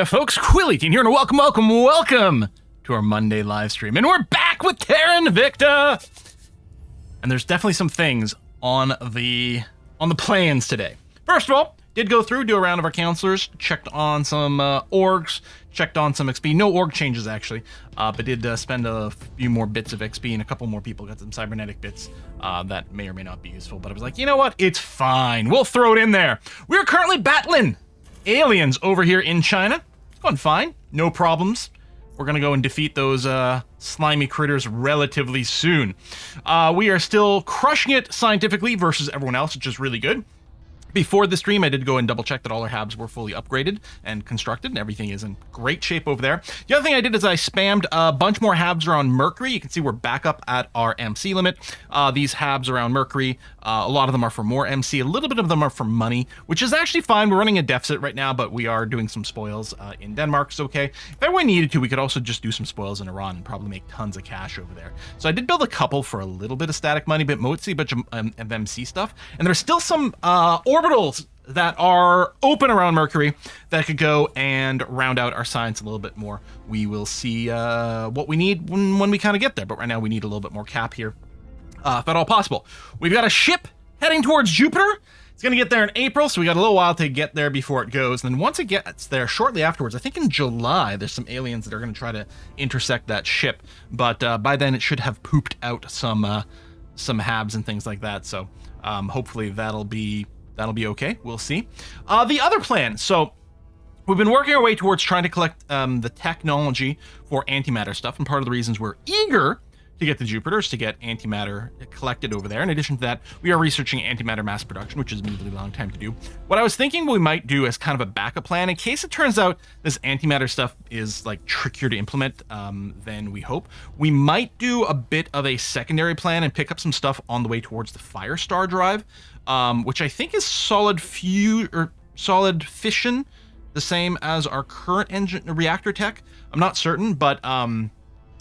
ya, folks. Quilly18 here, and welcome to our Monday live stream. And we're back with Terra and Invicta. And there's definitely some things on the plans today. First of all, did go through, do a round of our counselors, checked on some orgs, checked on some XP. No org changes, actually, but did spend a few more bits of XP, and a couple more people got some cybernetic bits that may or may not be useful. But I was like, you know what? It's fine. We'll throw it in there. We're currently battling aliens over here in China. It's going fine. No problems. We're going to go and defeat those slimy critters relatively soon. We are still crushing it scientifically versus everyone else, which is really good. Before the stream, I did go and double check that all our habs were fully upgraded and constructed, and everything is in great shape over there. The other thing I did is I spammed a bunch more habs around Mercury. You can see we're back up at our MC limit. These habs around Mercury, a lot of them are for more MC, a little bit of them are for money, which is actually fine. We're running a deficit right now, but we are doing some spoils in Denmark, it's okay. If everyone needed to, we could also just do some spoils in Iran and probably make tons of cash over there. So I did build a couple for a little bit of static money, but mostly a bunch of MC stuff. And there's still some orbitals that are open around Mercury that could go and round out our science a little bit more. We will see what we need when we kind of get there, but right now we need a little bit more cap here, if at all possible. We've got a ship heading towards Jupiter. It's going to get there in April, so we got a little while to get there before it goes. And then once it gets there, shortly afterwards, I think in July, there's some aliens that are going to try to intersect that ship. But by then, it should have pooped out some habs and things like that. So hopefully that'll be okay. We'll see. The other plan. So we've been working our way towards trying to collect the technology for antimatter stuff. And part of the reasons we're eager to get to Jupiter is to get antimatter collected over there. In addition to that, we are researching antimatter mass production, which is a really long time to do. What I was thinking we might do as kind of a backup plan, in case it turns out this antimatter stuff is like trickier to implement than we hope, we might do a bit of a secondary plan and pick up some stuff on the way towards the Firestar drive, which I think is solid fission, the same as our current engine reactor tech. I'm not certain, but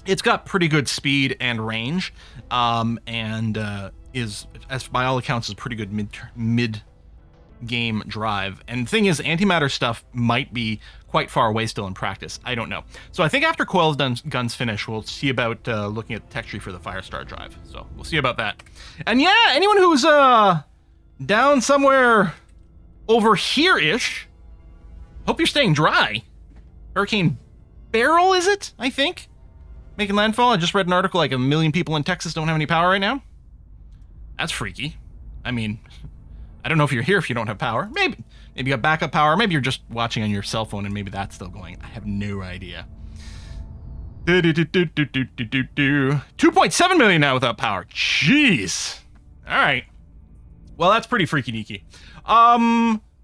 it's got pretty good speed and range, and is, as by all accounts, is a pretty good mid-game drive. And the thing is, antimatter stuff might be quite far away still in practice. I don't know. So I think after Coil's guns finish, we'll see about looking at the tech tree for the Firestar drive. So we'll see about that. And yeah, anyone who's down somewhere over here-ish, hope you're staying dry. Hurricane Beryl, is it? I think. Making landfall. I just read an article like 1 million people in Texas don't have any power right now. That's freaky. I mean, I don't know if you're here if you don't have power. Maybe you got backup power. Maybe you're just watching on your cell phone and maybe that's still going. I have no idea. 2.7 million now without power. Jeez. All right. Well, that's pretty freaky deaky.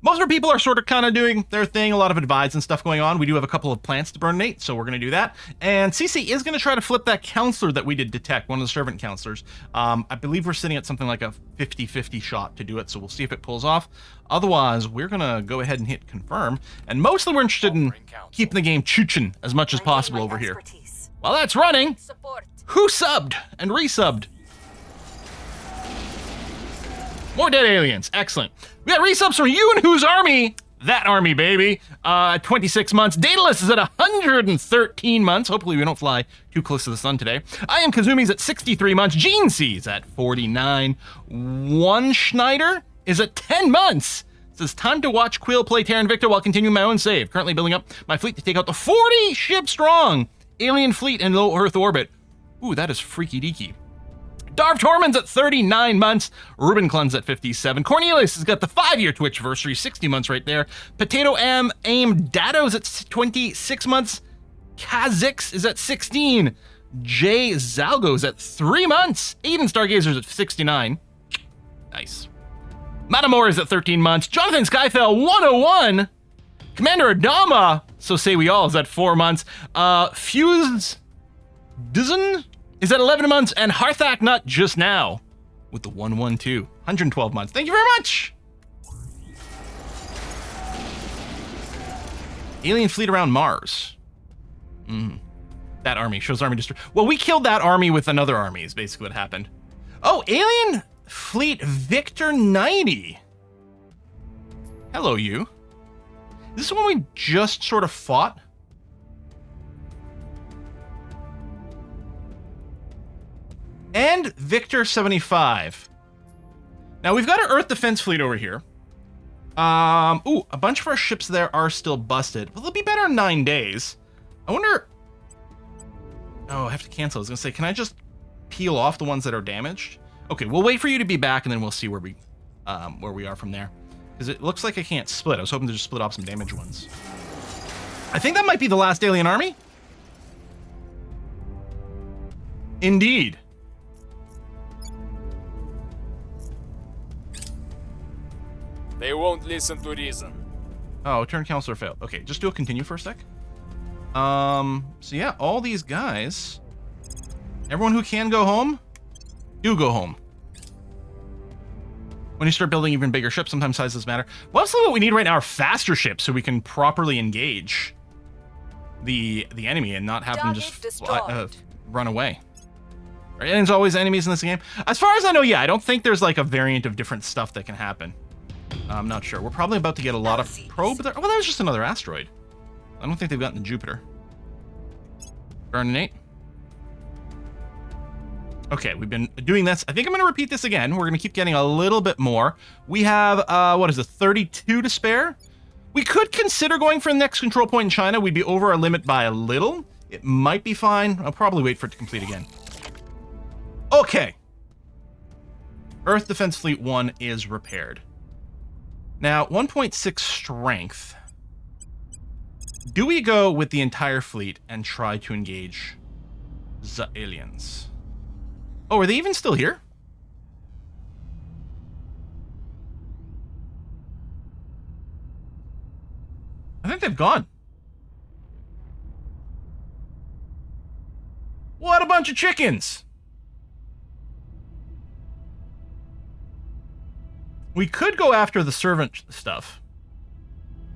Most of our people are sort of kind of doing their thing, a lot of advice and stuff going on. We do have a couple of plants to burnate, so we're going to do that. And CC is going to try to flip that counselor that we did detect, one of the servant counselors. I believe we're sitting at something like a 50-50 shot to do it, so we'll see if it pulls off. Otherwise, we're going to go ahead and hit confirm. And mostly we're interested in keeping the game chooching as much as possible over here. While that's running, who subbed and resubbed? More dead aliens. Excellent. We got resubs from you and whose army? That army, baby. 26 months. Daedalus is at 113 months. Hopefully we don't fly too close to the sun today. I am Kazumi's at 63 months. Gene C's at 49. One Schneider is at 10 months. It says, time to watch Quill play Terra Invicta while continuing my own save. Currently building up my fleet to take out the 40 ship strong alien fleet in low Earth orbit. Ooh, that is freaky deaky. Darv Tormund's at 39 months. Ruben Klun's at 57. Cornelius has got the 5-year Twitch anniversary, 60 months right there. Potato Aim Dado's at 26 months. Kha'Zix is at 16. Jay Zalgo's at 3 months. Aiden Stargazer's at 69. Nice. Matamor is at 13 months. Jonathan Skyfell, 101. Commander Adama, so say we all, is at 4 months. Fuse Dizen is at 11 months, and Harthak Nut just now with the 112, 112 months. Thank you very much. Alien fleet around Mars. That army shows army destroy. Well, we killed that army with another army is basically what happened. Oh, alien fleet Victor 90. Hello, you. This is one we just sort of fought. And Victor 75. Now we've got our Earth Defense Fleet over here. Ooh, a bunch of our ships there are still busted. Well, they'll be better in 9 days. I wonder... Oh, I have to cancel. I was gonna say, can I just peel off the ones that are damaged? Okay, we'll wait for you to be back, and then we'll see where we are from there. Because it looks like I can't split. I was hoping to just split off some damaged ones. I think that might be the last alien army. Indeed. They won't listen to reason. Oh, turn counselor failed. Okay, just do a continue for a sec. So yeah, all these guys, everyone who can go home, do go home. When you start building even bigger ships, sometimes sizes matter. Well, that's what we need right now are faster ships so we can properly engage the enemy and not have them just run away. Right? And there's always enemies in this game. As far as I know, yeah, I don't think there's like a variant of different stuff that can happen. I'm not sure. We're probably about to get a lot of probe there. Oh, well, that was just another asteroid. I don't think they've gotten to Jupiter. Burn-Nate. Okay, we've been doing this. I think I'm going to repeat this again. We're going to keep getting a little bit more. We have, what is it, 32 to spare? We could consider going for the next control point in China. We'd be over our limit by a little. It might be fine. I'll probably wait for it to complete again. Okay. Earth Defense Fleet 1 is repaired. Now, 1.6 strength. Do we go with the entire fleet and try to engage the aliens? Oh, are they even still here? I think they've gone. What a bunch of chickens! We could go after the servant stuff.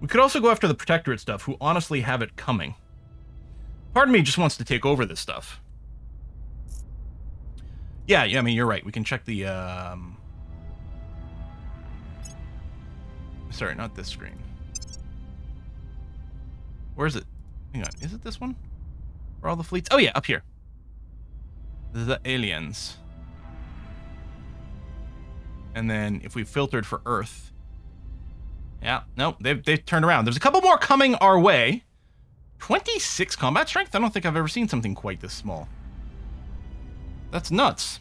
We could also go after the protectorate stuff, who honestly have it coming. Part of me just wants to take over this stuff. Yeah, I mean, you're right. We can check the, Sorry, not this screen. Where is it? Hang on, is it this one? Where are all the fleets? Oh yeah, up here. The aliens. And then if we filtered for Earth... Yeah, no, they've turned around. There's a couple more coming our way. 26 combat strength? I don't think I've ever seen something quite this small. That's nuts.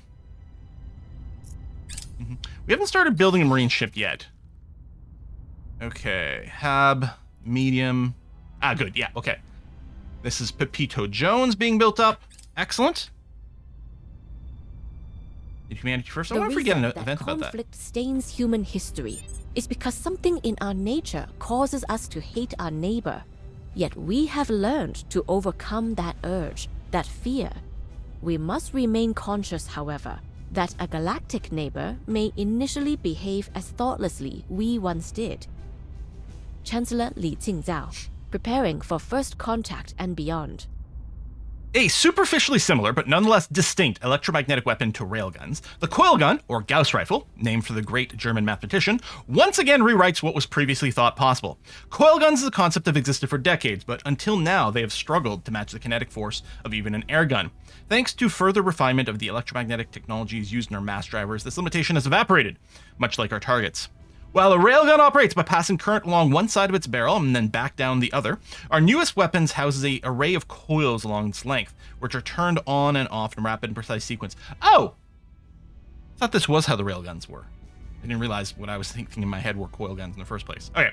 We haven't started building a marine ship yet. Okay, Hab, medium. Ah, good, yeah, okay. This is Pepito Jones being built up. Excellent. Did humanity first? I wonder if we get an event about that. Conflict stains human history is because something in our nature causes us to hate our neighbor. Yet we have learned to overcome that urge, that fear. We must remain conscious, however, that a galactic neighbor may initially behave as thoughtlessly we once did. Chancellor Li Jingzhao, preparing for first contact and beyond. A superficially similar, but nonetheless distinct electromagnetic weapon to railguns, the coil gun, or Gauss rifle, named for the great German mathematician, once again rewrites what was previously thought possible. Coil guns as a concept have existed for decades, but until now they have struggled to match the kinetic force of even an air gun. Thanks to further refinement of the electromagnetic technologies used in our mass drivers, this limitation has evaporated, much like our targets. While a railgun operates by passing current along one side of its barrel and then back down the other, our newest weapons houses an array of coils along its length, which are turned on and off in rapid and precise sequence. Oh! I thought this was how the railguns were. I didn't realize what I was thinking in my head were coil guns in the first place. Okay.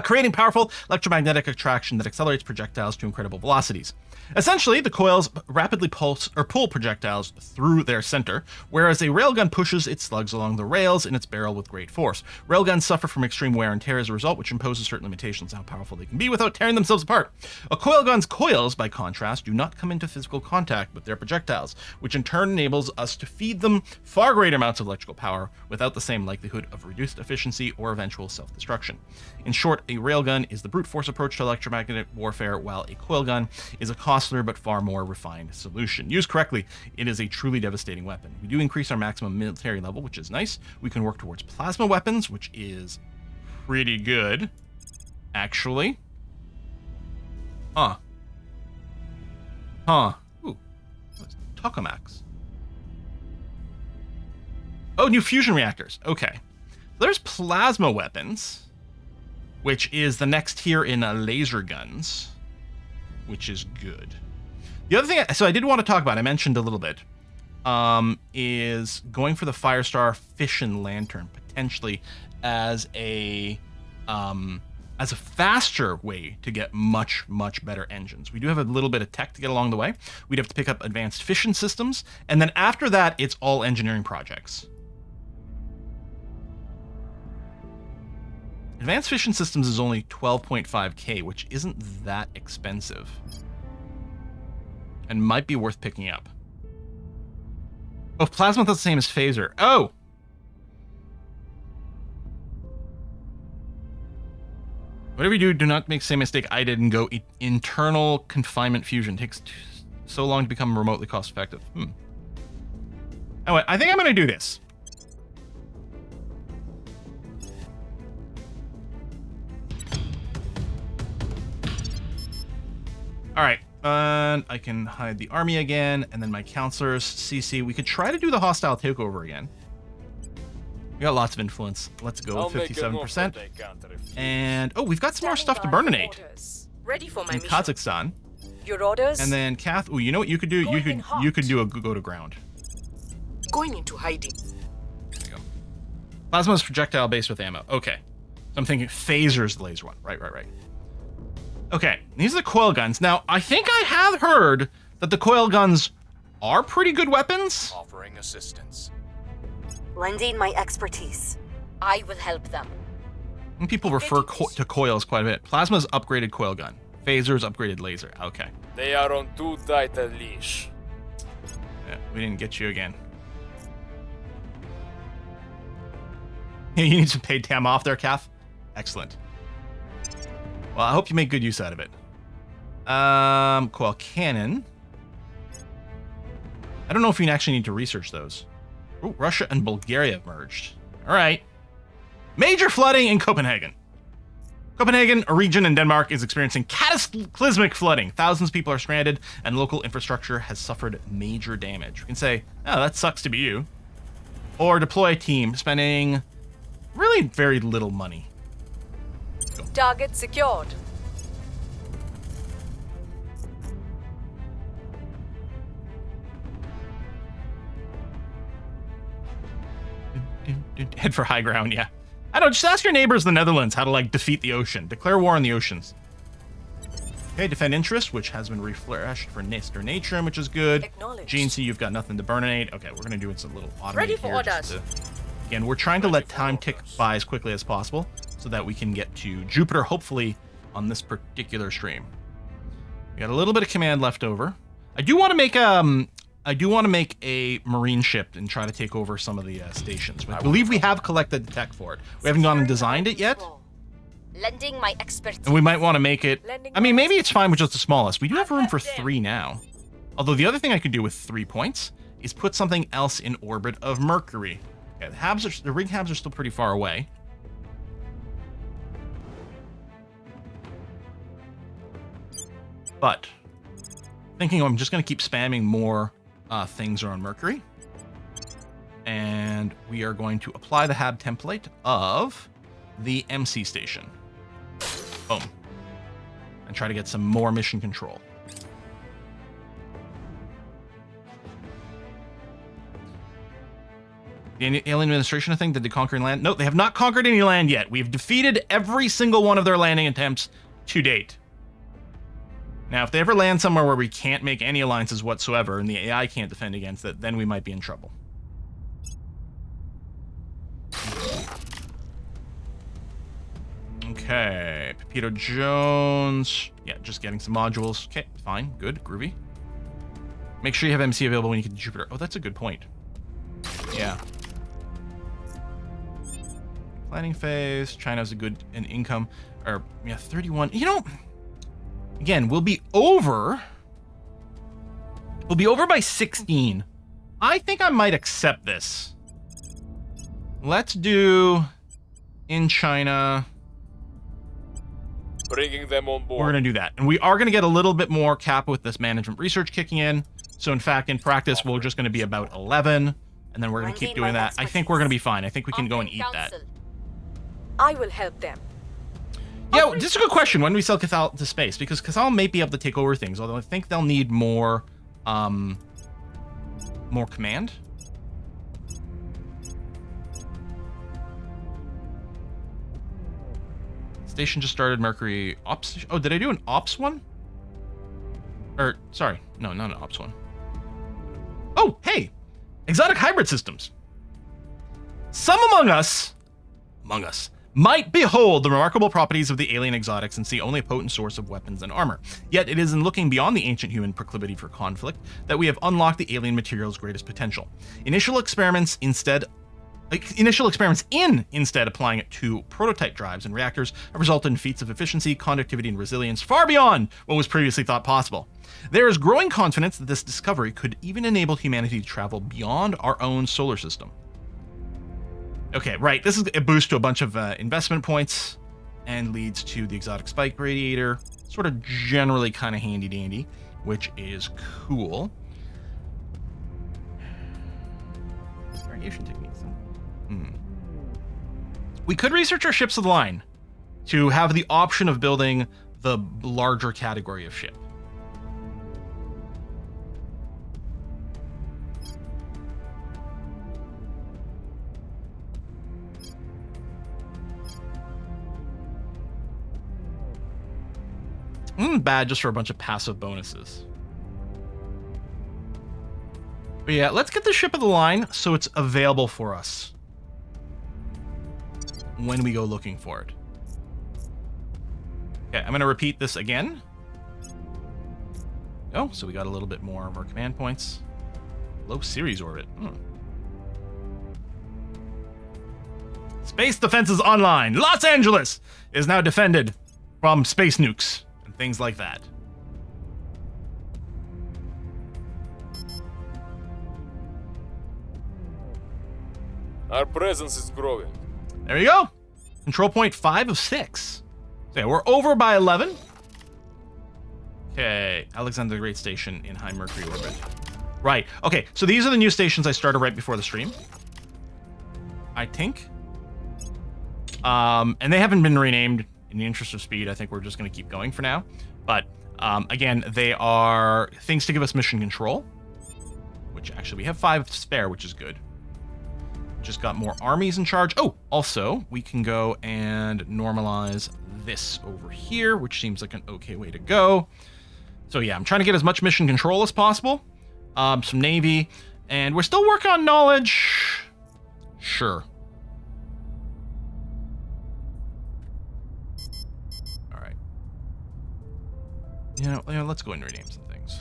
Creating powerful electromagnetic attraction that accelerates projectiles to incredible velocities. Essentially, the coils rapidly pulse or pull projectiles through their center, whereas a railgun pushes its slugs along the rails in its barrel with great force. Railguns suffer from extreme wear and tear as a result, which imposes certain limitations on how powerful they can be without tearing themselves apart. A coil gun's coils, by contrast, do not come into physical contact with their projectiles, which in turn enables us to feed them far greater amounts of electrical power without the same likelihood of reduced efficiency or eventual self-destruction. In short, a railgun is the brute force approach to electromagnetic warfare, while a coil gun is a costlier but far more refined solution. Used correctly, it is a truly devastating weapon. We do increase our maximum military level, which is nice. We can work towards plasma weapons, which is pretty good. Actually. Huh. Huh. Ooh. What's tokamaks? Oh, new fusion reactors. Okay. There's plasma weapons, which is the next tier in laser guns, which is good. The other thing, so I did want to talk about, I mentioned a little bit, is going for the Firestar fission lantern, potentially as a faster way to get much, much better engines. We do have a little bit of tech to get along the way. We'd have to pick up advanced fission systems, and then after that, it's all engineering projects. Advanced fission systems is only 12.5k, which isn't that expensive. And might be worth picking up. Oh, plasma is the same as phaser. Oh! Whatever you do, do not make the same mistake I did and go internal confinement fusion. It takes so long to become remotely cost effective. Anyway, I think I'm going to do this. All right, and I can hide the army again, and then my counselors, CC. We could try to do the hostile takeover again. We got lots of influence. Let's go with 57%. And oh, we've got some more stuff to burninate. Ready for my in Kazakhstan. Your orders. And then Kath. Oh, you know what you could do? You could do a go to ground. Going into hiding. There you go. Plasma is projectile based with ammo. Okay, so I'm thinking phaser's the laser one. Right. Okay, these are the coil guns. Now, I think I have heard that the coil guns are pretty good weapons. Offering assistance. Lending my expertise. I will help them. And people refer to coils quite a bit. Plasma's upgraded coil gun. Phaser's upgraded laser. Okay. They are on too tight a leash. Yeah, we didn't get you again. You need some paid time off there, Kath. Excellent. Well, I hope you make good use out of it. Coil cannon. I don't know if you actually need to research those. Ooh, Russia and Bulgaria have merged. All right. Major flooding in Copenhagen. Copenhagen, a region in Denmark, is experiencing cataclysmic flooding. Thousands of people are stranded, and local infrastructure has suffered major damage. We can say, oh, that sucks to be you. Or deploy a team, spending really very little money. Target secured. Head for high ground, yeah. I don't know, just ask your neighbors in the Netherlands how to, like, defeat the ocean. Declare war on the oceans. Okay, defend interest, which has been refreshed for Nist or Natrum, which is good. GNC, you've got nothing to burninate. Okay, we're going to do it a little automated. Ready for orders. Again, we're trying to let time tick by as quickly as possible so that we can get to Jupiter, hopefully, on this particular stream. We got a little bit of command left over. I do want to make a marine ship and try to take over some of the stations. I believe we have collected the tech for it. We haven't gone and designed it yet. Lending my expertise. And we might want to make it... I mean, maybe it's fine with just the smallest. We do have room for 3 now. Although the other thing I could do with 3 points is put something else in orbit of Mercury. Okay, the ring halves are still pretty far away. But thinking I'm just going to keep spamming more things on Mercury. And we are going to apply the HAB template of the MC station. Boom. And try to get some more mission control. The alien administration, I think, did they conquer any land? No, they have not conquered any land yet. We've defeated every single one of their landing attempts to date. Now, if they ever land somewhere where we can't make any alliances whatsoever and the AI can't defend against it, then we might be in trouble. Okay, Pepito Jones. Yeah, just getting some modules. Okay, fine, good, groovy. Make sure you have MC available when you get to Jupiter. Oh, that's a good point. Yeah. Planning phase. China's a good in income. Or, yeah, 31. You know, again, we'll be over. We'll be over by 16. I think I might accept this. Let's do in China. Bringing them on board. We're going to do that. And we are going to get a little bit more cap with this management research kicking in. So in fact, in practice, we're just going to be about 11. And then we're going to keep doing that. I think we're going to be fine. I think we can go and eat that. I will help them. Yeah, this is a good question. When do we sell Cathal to space? Because Cathal may be able to take over things, although I think they'll need more, more command. Station just started Mercury Ops. Oh, did I do an Ops one? Or, sorry. No, not an Ops one. Oh, hey! Exotic hybrid systems. Some among us, might behold the remarkable properties of the alien exotics and see only a potent source of weapons and armor. Yet it is in looking beyond the ancient human proclivity for conflict that we have unlocked the alien material's greatest potential. Initial experiments instead applying it to prototype drives and reactors have resulted in feats of efficiency, conductivity, and resilience far beyond what was previously thought possible. There is growing confidence that this discovery could even enable humanity to travel beyond our own solar system. Okay, right, this is a boost to a bunch of investment points and leads to the exotic spike radiator. Sort of generally kind of handy dandy, which is cool. Variation techniques. We could research our ships of the line to have the option of building the larger category of ship. Bad just for a bunch of passive bonuses. But yeah, let's get the ship of the line so it's available for us when we go looking for it. Okay, I'm going to repeat this again. Oh, so we got a little bit more of our command points. Low Ceres orbit. Space defenses online. Los Angeles is now defended from space nukes and things like that. Our presence is growing. There you go. Control point 5 of 6. So yeah, we're over by 11. Okay, Alexander the Great Station in high Mercury orbit. Right. Okay, so these are the new stations I started right before the stream, I think. And they haven't been renamed. In the interest of speed, I think we're just going to keep going for now. But again, they are things to give us mission control, which actually we have 5 spare, which is good. Just got more armies in charge. Oh, also, we can go and normalize this over here, which seems like an okay way to go. So yeah, I'm trying to get as much mission control as possible. Some Navy, and we're still working on knowledge. Sure. All right. You know, let's go and rename some things.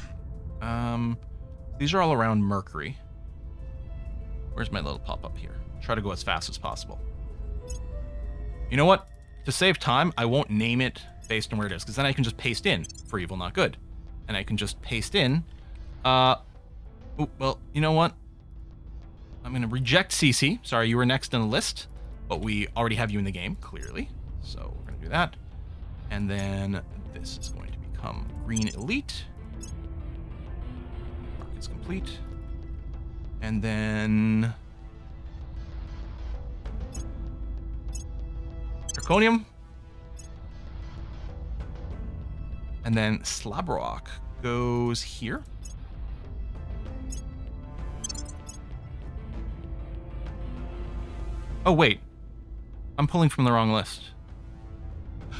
These are all around Mercury. Where's my little pop-up here? Try to go as fast as possible. You know what? To save time, I won't name it based on where it is, because then I can just paste in for evil, not good. And I can just paste in. Well, you know what? I'm going to reject CC. Sorry, you were next in the list, but we already have you in the game, clearly. So we're going to do that. And then this is going to become Green Elite. Mark is complete. And then Draconium. And then Slabrock goes here. Oh, wait. I'm pulling from the wrong list.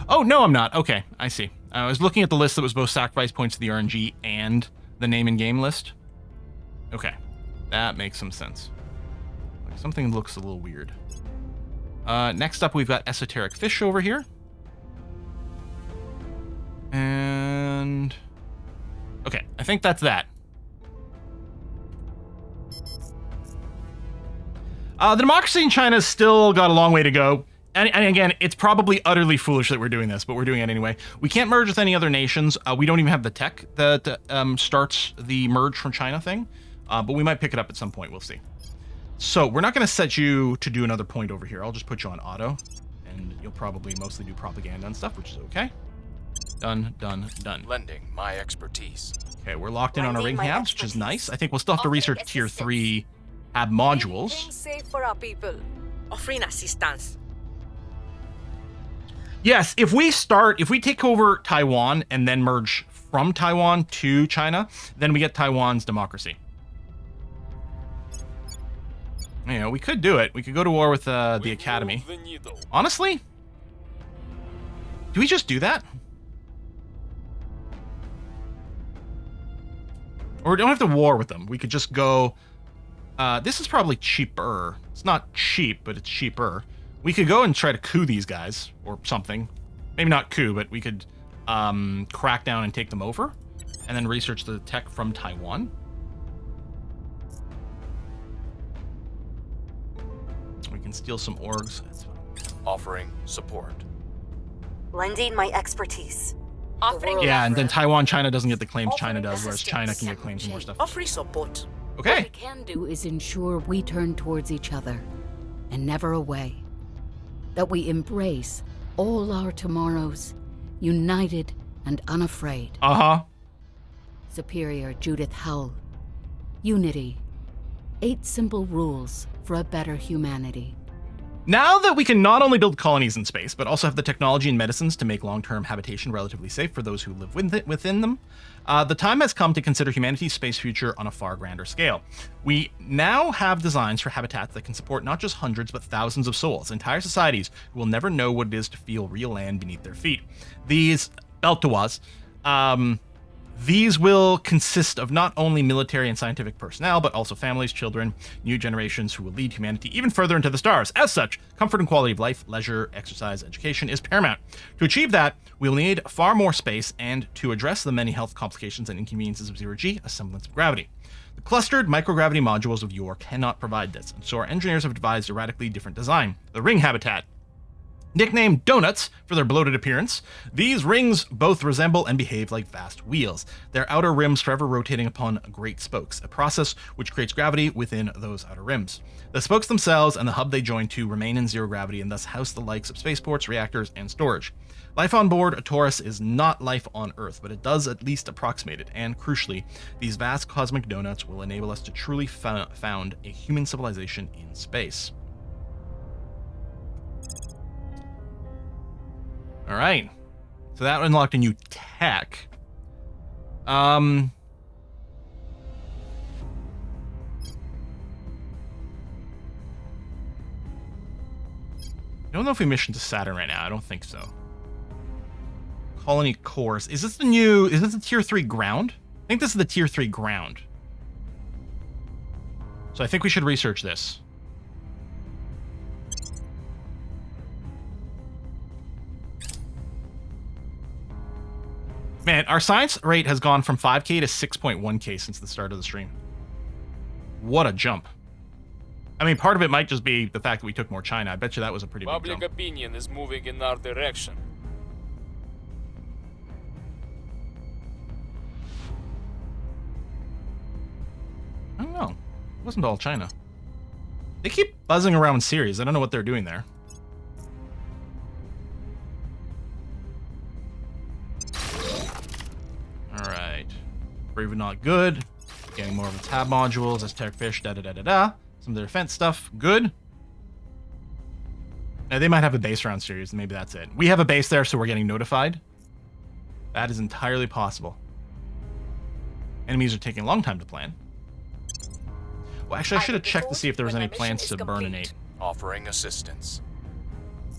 Oh, no, I'm not. Okay, I see. I was looking at the list that was both sacrifice points to the RNG and the name and game list. Okay. That makes some sense. Like something looks a little weird. Next up, we've got Esoteric Fish over here. And... okay, I think that's that. The democracy in China's still got a long way to go. And again, it's probably utterly foolish that we're doing this, but we're doing it anyway. We can't merge with any other nations. We don't even have the tech that starts the merge from China thing. But we might pick it up at some point. We'll see. So we're not going to set you to do another point over here. I'll just put you on auto. And you'll probably mostly do propaganda and stuff, which is okay. Done, done, done. Lending my expertise. Okay, we're locked in on our ring Lending my habs, which is expertise. nice. I think we'll still have to Offering research tier assistance. 3 hab modules. Things safe for our people. Offering assistance. Yes, if we take over Taiwan and then merge from Taiwan to China, then we get Taiwan's democracy. You know, we could do it. We could go to war with the We academy. move the needle. Honestly, do we just do that? Or we don't have to war with them. We could just go... this is probably cheaper. It's not cheap, but it's cheaper. We could go and try to coup these guys, or something. Maybe not coup, but we could crack down and take them over, and then research the tech from Taiwan. We can steal some orgs. That's fine. Offering support. Lending my expertise. Offering Yeah, and then leverage. Taiwan, China doesn't get the claims China Offering does, whereas China can get assistance. claims for more stuff. Offering support. What we Okay. can do is ensure we turn towards each other and never away. That we embrace all our tomorrows, united and unafraid. Uh-huh. Superior Judith Howell. Unity. 8 simple rules for a better humanity. Now that we can not only build colonies in space, but also have the technology and medicines to make long-term habitation relatively safe for those who live within them, the time has come to consider humanity's space future on a far grander scale. We now have designs for habitats that can support not just hundreds, but thousands of souls, entire societies who will never know what it is to feel real land beneath their feet. These Beltawas, these will consist of not only military and scientific personnel, but also families, children, new generations who will lead humanity even further into the stars. As such, comfort and quality of life, leisure, exercise, education is paramount. To achieve that, we'll need far more space, and to address the many health complications and inconveniences of zero-G, a semblance of gravity. The clustered microgravity modules of Yor cannot provide this, and so our engineers have devised a radically different design, the ring habitat. Nicknamed donuts for their bloated appearance, these rings both resemble and behave like vast wheels, their outer rims forever rotating upon great spokes, a process which creates gravity within those outer rims. The spokes themselves and the hub they join to remain in zero gravity and thus house the likes of spaceports, reactors, and storage. Life on board a Taurus is not life on Earth, but it does at least approximate it, and crucially, these vast cosmic donuts will enable us to truly found a human civilization in space. All right, so that unlocked a new tech. I don't know if we mission to Saturn right now. I don't think so. Colony cores. Is this the tier 3 ground? I think this is the tier 3 ground. So I think we should research this. Man, our science rate has gone from 5K to 6.1K since the start of the stream. What a jump. I mean, part of it might just be the fact that we took more China. I bet you that was a pretty big Public jump. opinion is moving in our direction. I don't know. It wasn't all China. They keep buzzing around series. I don't know what they're doing there. Alright. Brave not good. Getting more of its tab modules, esoteric fish, da-da-da-da-da. Some of the defense stuff, good. Now, they might have a base around series, and maybe that's it. We have a base there, so we're getting notified. That is entirely possible. Enemies are taking a long time to plan. Well, actually, I should have checked to see if there was any plans to burn an 8. Offering assistance.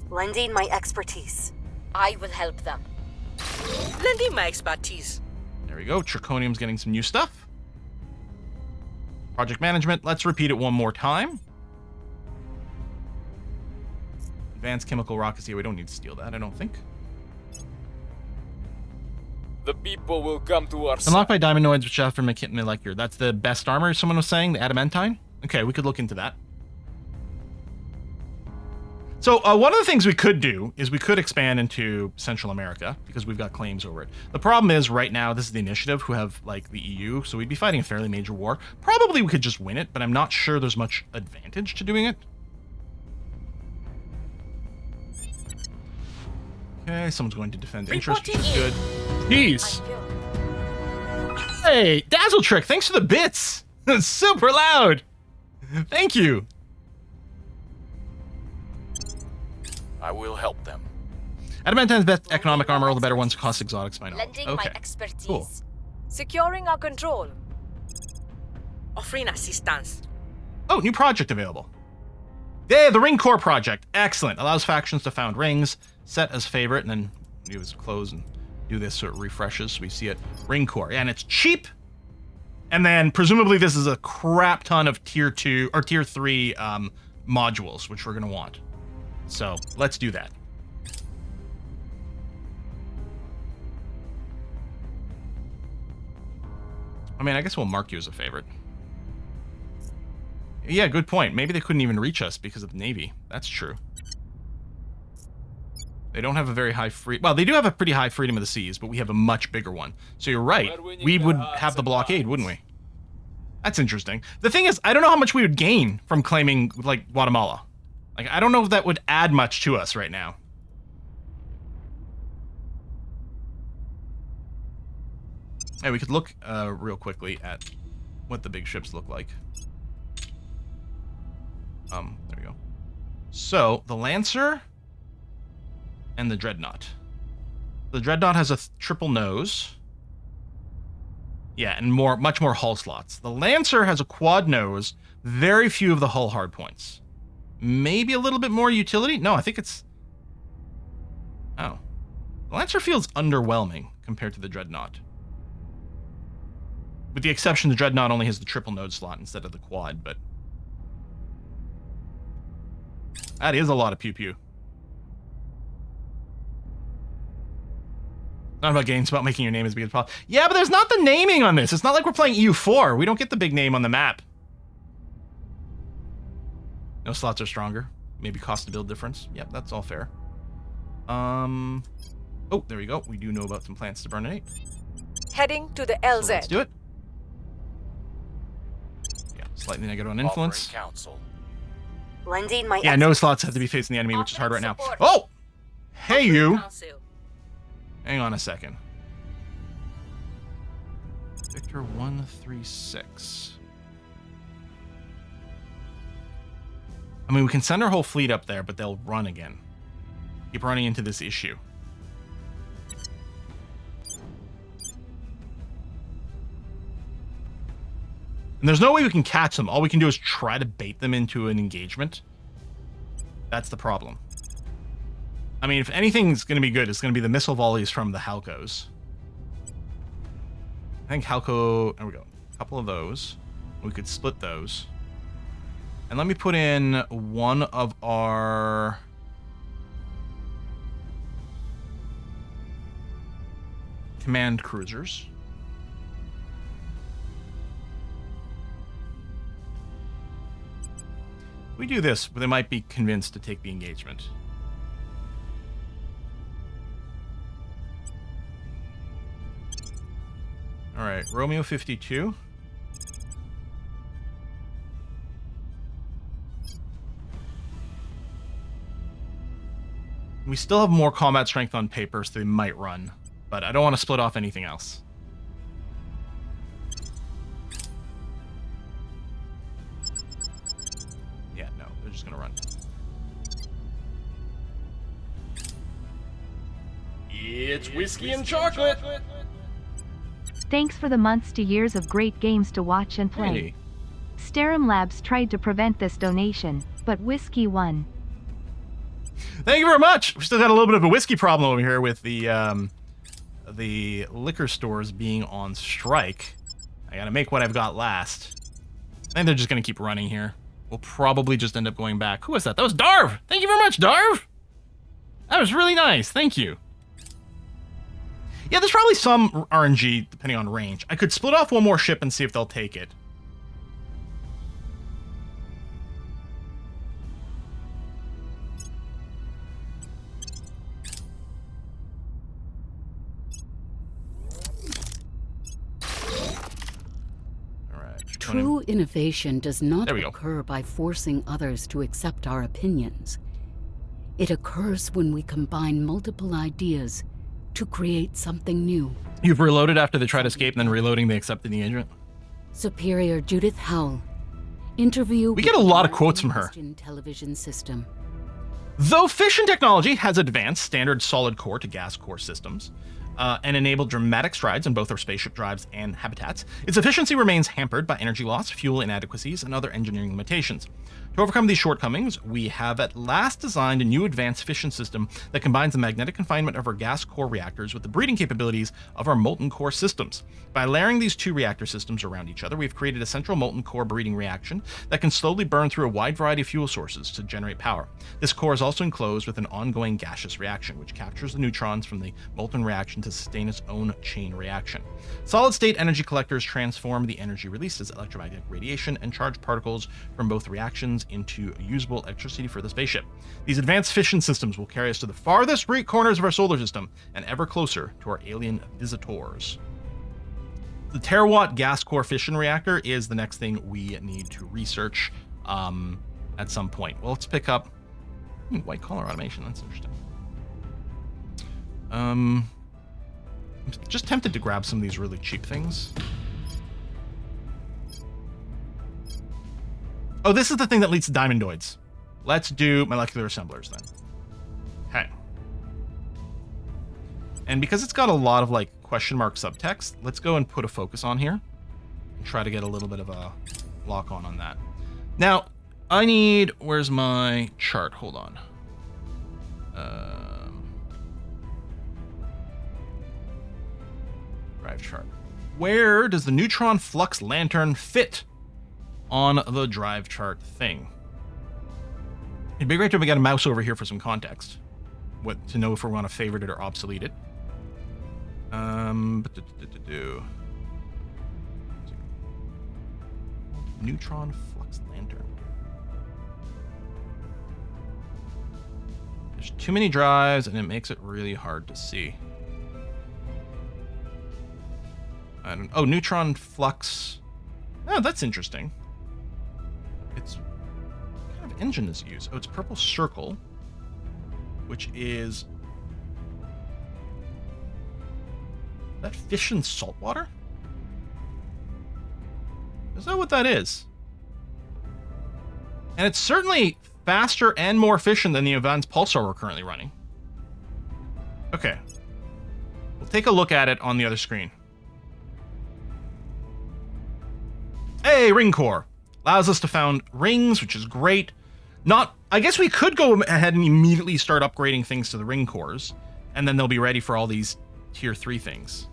Lending my expertise. I will help them. Lending my expertise. There we go. Triconium's getting some new stuff. Project management. Let's repeat it one more time. Advanced chemical rockets. Yeah, we don't need to steal that, I don't think. The people will come to our Unlocked by side. diamondoids, which after molecular. That's the best armor, someone was saying, the adamantine? Okay, we could look into that. So one of the things we could do is we could expand into Central America because we've got claims over it. The problem is right now, this is the initiative who have like the EU, so we'd be fighting a fairly major war. Probably we could just win it, but I'm not sure there's much advantage to doing it. Okay, someone's going to defend interest, which Reporting is good. Jeez. Hey, Dazzle Trick, thanks for the bits. That's super loud. Thank you. I will help them. Adamantine's best economic armor, all the better ones cost exotics by knowledge. Lending Okay, my expertise. cool. Securing our control. Offering assistance. Oh, new project available. Yeah, the Ring Core project. Excellent. Allows factions to found rings, set as favorite, and then use close and do this so it refreshes so we see it. Ring Core. Yeah, and it's cheap. And then presumably this is a crap ton of tier 2 or tier 3 modules, which we're going to want. So let's do that. I mean, I guess we'll mark you as a favorite. Yeah, good point. Maybe they couldn't even reach us because of the Navy. That's true. They don't have a very high well, they do have a pretty high freedom of the seas, but we have a much bigger one. So you're right. We would have the blockade, wouldn't we? That's interesting. The thing is, I don't know how much we would gain from claiming, like, Guatemala. Like, I don't know if that would add much to us right now. Hey, we could look real quickly at what the big ships look like. There we go. So, the Lancer and the Dreadnought. The Dreadnought has a triple nose. Yeah, and much more hull slots. The Lancer has a quad nose, very few of the hull hardpoints. Maybe a little bit more utility? No, I think it's... Oh. The Lancer feels underwhelming compared to the Dreadnought. With the exception, the Dreadnought only has the triple node slot instead of the quad, but... That is a lot of pew-pew. Not about games, about making your name as big as possible. Yeah, but there's not the naming on this. It's not like we're playing EU4. We don't get the big name on the map. No slots are stronger. Maybe cost to build difference. Yep, that's all fair. Oh, there we go. We do know about some plants to burninate. Heading to the So LZ. let's do it. Yeah, slightly negative on influence. Offering counsel. Lending my Yeah, no slots have to be facing the enemy, which is hard right now. Support. Oh! Hey, you! Council. Hang on a second. Victor 136. I mean, we can send our whole fleet up there, but they'll run again. Keep running into this issue. And there's no way we can catch them. All we can do is try to bait them into an engagement. That's the problem. I mean, if anything's going to be good, it's going to be the missile volleys from the Halcos. I think Halco... There we go. A couple of those. We could split those. And let me put in one of our... command cruisers. If we do this, they might be convinced to take the engagement. All right, Romeo 52. We still have more combat strength on paper, so they might run. But I don't want to split off anything else. Yeah, no, they're just going to run. It's whiskey and chocolate! Thanks for the months to years of great games to watch and play. Hey. Sterum Labs tried to prevent this donation, but Whiskey won. Thank you very much. We still got a little bit of a whiskey problem over here with the liquor stores being on strike. I gotta make what I've got last. I think they're just gonna keep running here. We'll probably just end up going back. Who was that? That was Darv! Thank you very much, Darv! That was really nice. Thank you. Yeah, there's probably some RNG depending on range. I could split off one more ship and see if they'll take it. True innovation does not There we go. occur by forcing others to accept our opinions. It occurs when we combine multiple ideas to create something new. You've reloaded after they try to escape, and then reloading they accept the engagement. Superior Judith Howell. Interview. We get a lot of quotes from her. Television system. Though fission technology has advanced standard solid core to gas core systems, and enabled dramatic strides in both our spaceship drives and habitats, its efficiency remains hampered by energy loss, fuel inadequacies, and other engineering limitations. To overcome these shortcomings, we have at last designed a new advanced fission system that combines the magnetic confinement of our gas core reactors with the breeding capabilities of our molten core systems. By layering these two reactor systems around each other, we've created a central molten core breeding reaction that can slowly burn through a wide variety of fuel sources to generate power. This core is also enclosed with an ongoing gaseous reaction, which captures the neutrons from the molten reaction to sustain its own chain reaction. Solid-state energy collectors transform the energy released as electromagnetic radiation and charged particles from both reactions into usable electricity for the spaceship. These advanced fission systems will carry us to the farthest corners of our solar system and ever closer to our alien visitors. The terawatt gas core fission reactor is the next thing we need to research at some point. Well, let's pick up white collar automation. That's interesting. I'm just tempted to grab some of these really cheap things. Oh, this is the thing that leads to diamondoids. Let's do molecular assemblers then. Okay. And because it's got a lot of like question mark subtext, let's go and put a focus on here and try to get a little bit of a lock on that. Now, I need, where's my chart? Hold on. Drive chart. Where does the neutron flux lantern fit on the drive chart thing? It'd be great if we got a mouse over here for some context, to know if we want to favorite it or obsolete it. Neutron flux lantern. There's too many drives, and it makes it really hard to see. Oh, neutron flux. Oh, that's interesting. It's what kind of engine is it used? Oh, it's purple circle, which is that fission saltwater? Is that what that is? And it's certainly faster and more efficient than the advanced pulsar we're currently running. Okay. We'll take a look at it on the other screen. Hey, ring core. Allows us to found rings, which is great. I guess we could go ahead and immediately start upgrading things to the ring cores, and then they'll be ready for all these tier 3 things.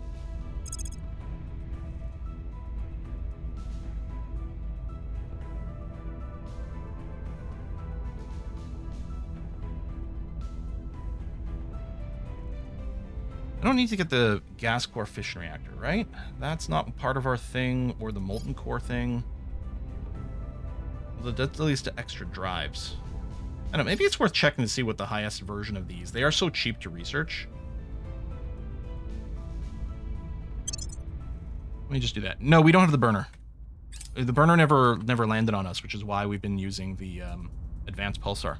I don't need to get the gas core fission reactor, right? That's not part of our thing, or the molten core thing. Although that leads to extra drives. I don't know, maybe it's worth checking to see what the highest version of these. They are so cheap to research. Let me just do that. No, we don't have the burner. The burner never landed on us, which is why we've been using the advanced pulsar.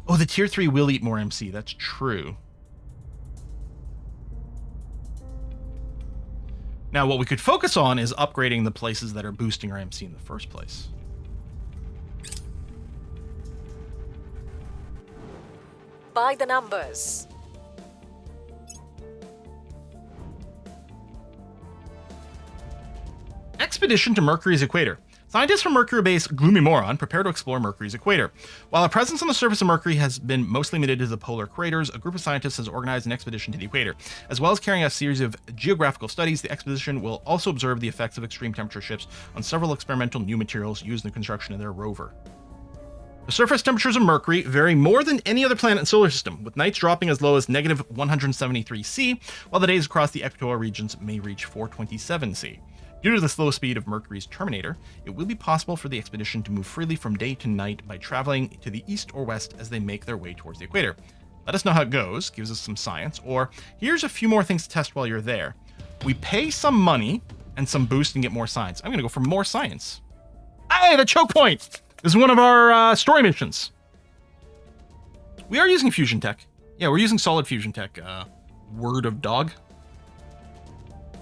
Oh, the tier 3 will eat more MC. That's true. Now, what we could focus on is upgrading the places that are boosting our MC in the first place. By the numbers. Expedition to Mercury's equator. Scientists from Mercury base Gloomy Moron prepare to explore Mercury's equator. While our presence on the surface of Mercury has been mostly limited to the polar craters, a group of scientists has organized an expedition to the equator. As well as carrying out a series of geographical studies, the expedition will also observe the effects of extreme temperature shifts on several experimental new materials used in the construction of their rover. The surface temperatures of Mercury vary more than any other planet in the solar system, with nights dropping as low as negative 173 C, while the days across the equatorial regions may reach 427 C. Due to the slow speed of Mercury's terminator, it will be possible for the expedition to move freely from day to night by traveling to the east or west as they make their way towards the equator. Let us know how it goes, gives us some science, or here's a few more things to test while you're there. We pay some money and some boost and get more science. I'm gonna go for more science. Hey, the choke point! This is one of our story missions. We are using fusion tech. Yeah, we're using solid fusion tech. Word of dog.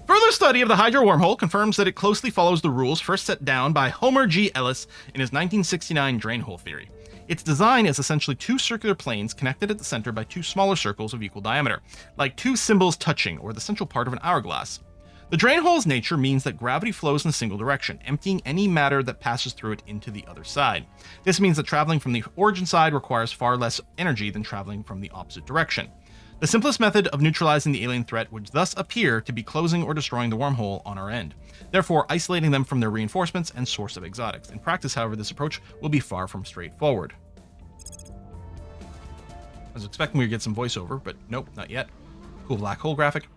Further study of the Hydra wormhole confirms that it closely follows the rules first set down by Homer G. Ellis in his 1969 drain hole theory. Its design is essentially two circular planes connected at the center by two smaller circles of equal diameter, like two cymbals touching, or the central part of an hourglass. The drain hole's nature means that gravity flows in a single direction, emptying any matter that passes through it into the other side. This means that traveling from the origin side requires far less energy than traveling from the opposite direction. The simplest method of neutralizing the alien threat would thus appear to be closing or destroying the wormhole on our end, therefore isolating them from their reinforcements and source of exotics. In practice, however, this approach will be far from straightforward. I was expecting we would get some voiceover, but nope, not yet. Cool black hole graphic.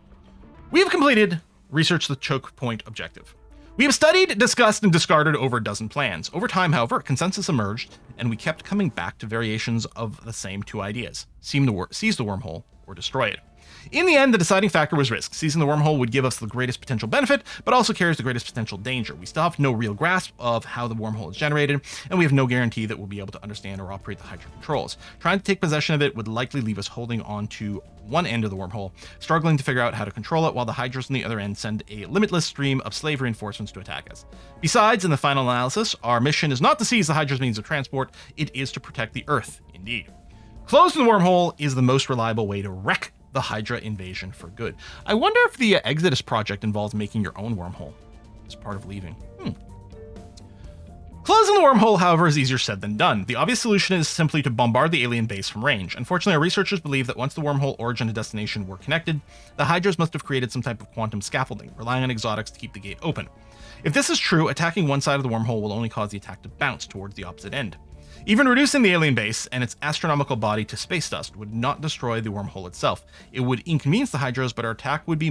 We have completed Research the Choke Point objective. We have studied, discussed, and discarded over a dozen plans. Over time, however, a consensus emerged, and we kept coming back to variations of the same two ideas: seize the wormhole or destroy it. In the end, the deciding factor was risk. Seizing the wormhole would give us the greatest potential benefit, but also carries the greatest potential danger. We still have no real grasp of how the wormhole is generated, and we have no guarantee that we'll be able to understand or operate the Hydra controls. Trying to take possession of it would likely leave us holding on to one end of the wormhole, struggling to figure out how to control it, while the Hydras on the other end send a limitless stream of slave reinforcements to attack us. Besides, in the final analysis, our mission is not to seize the Hydra's means of transport, it is to protect the Earth, indeed. Closing the wormhole is the most reliable way to wreck the Hydra invasion for good. I wonder if the Exodus project involves making your own wormhole as part of leaving. Closing the wormhole, however, is easier said than done. The obvious solution is simply to bombard the alien base from range. Unfortunately, our researchers believe that once the wormhole origin and destination were connected, the Hydras must have created some type of quantum scaffolding, relying on exotics to keep the gate open. If this is true, attacking one side of the wormhole will only cause the attack to bounce towards the opposite end. Even reducing the alien base and its astronomical body to space dust would not destroy the wormhole itself. It would inconvenience the Hydras, but our attack would be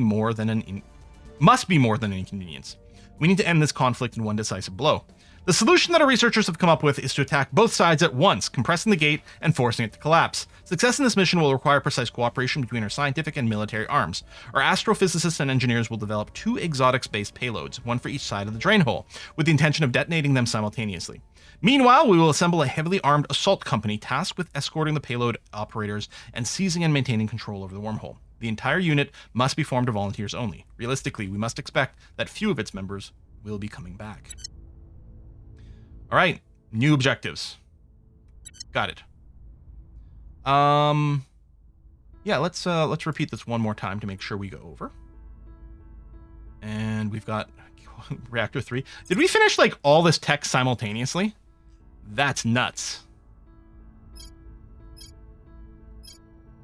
must be more than an inconvenience. We need to end this conflict in one decisive blow. The solution that our researchers have come up with is to attack both sides at once, compressing the gate and forcing it to collapse. Success in this mission will require precise cooperation between our scientific and military arms. Our astrophysicists and engineers will develop two exotics-based payloads, one for each side of the drain hole, with the intention of detonating them simultaneously. Meanwhile, we will assemble a heavily armed assault company tasked with escorting the payload operators and seizing and maintaining control over the wormhole. The entire unit must be formed of volunteers only. Realistically, we must expect that few of its members will be coming back. All right, new objectives. Got it. Yeah, let's repeat this one more time to make sure we go over. And we've got Reactor 3. Did we finish like all this tech simultaneously? That's nuts.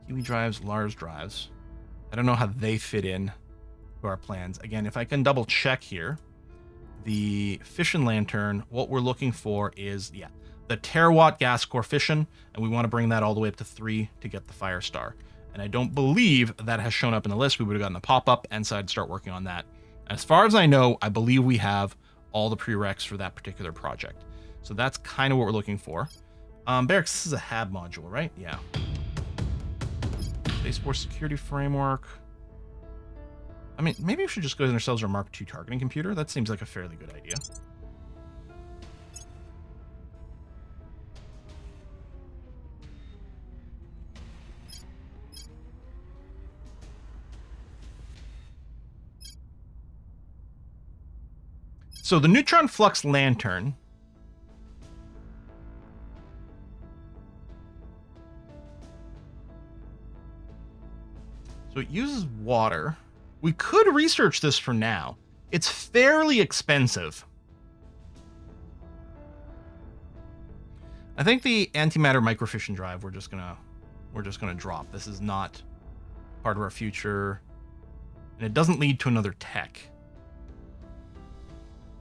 Kiwi drives, Lars drives. I don't know how they fit in to our plans. Again, if I can double check here, the fission lantern, what we're looking for is, yeah, the terawatt gas core fission, and we want to bring that all the way up to 3 to get the fire star. And I don't believe that has shown up in the list. We would have gotten the pop-up, and so I'd start working on that. As far as I know, I believe we have all the prereqs for that particular project. So that's kind of what we're looking for. Barracks, this is a HAB module, right? Yeah. Space Force Security Framework. I mean, maybe we should just go to ourselves our Mark II targeting computer. That seems like a fairly good idea. So the neutron flux lantern so it uses water. We could research this for now. It's fairly expensive. I think the antimatter microfission drive we're just gonna drop. This is not part of our future, and it doesn't lead to another tech.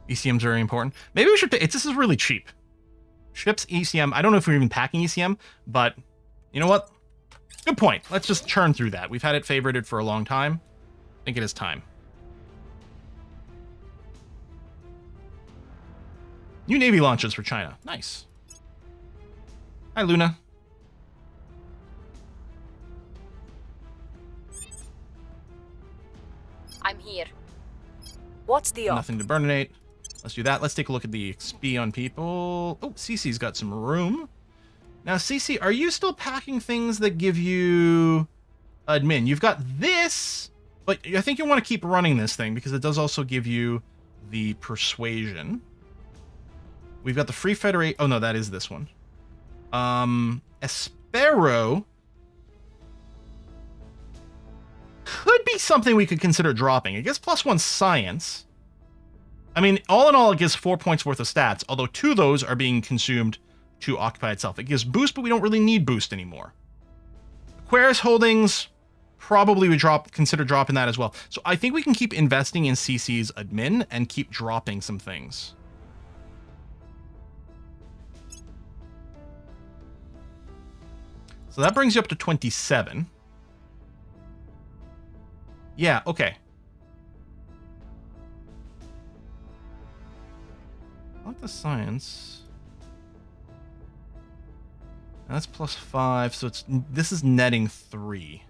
ECM's very important. Maybe we should pay. This is really cheap. Ships ECM. I don't know if we're even packing ECM, but you know what? Good point. Let's just churn through that. We've had it favorited for a long time. I think it is time. New Navy launches for China. Nice. Hi, Luna. I'm here. What's the op? Nothing to burninate. Let's do that. Let's take a look at the XP on people. Oh, Cece's got some room. Now, Cece, are you still packing things that give you admin? You've got this, but I think you want to keep running this thing because it does also give you the persuasion. We've got the free federate. Oh, no, that is this one. Espero could be something we could consider dropping. It gets +1 science. I mean, all in all, it gives 4 points worth of stats, although 2 of those are being consumed to occupy itself. It gives boost, but we don't really need boost anymore. Aquarius holdings, probably would consider dropping that as well. So I think we can keep investing in CC's admin and keep dropping some things. So that brings you up to 27. Yeah, okay. I like the science. And that's +5, so this is netting 3.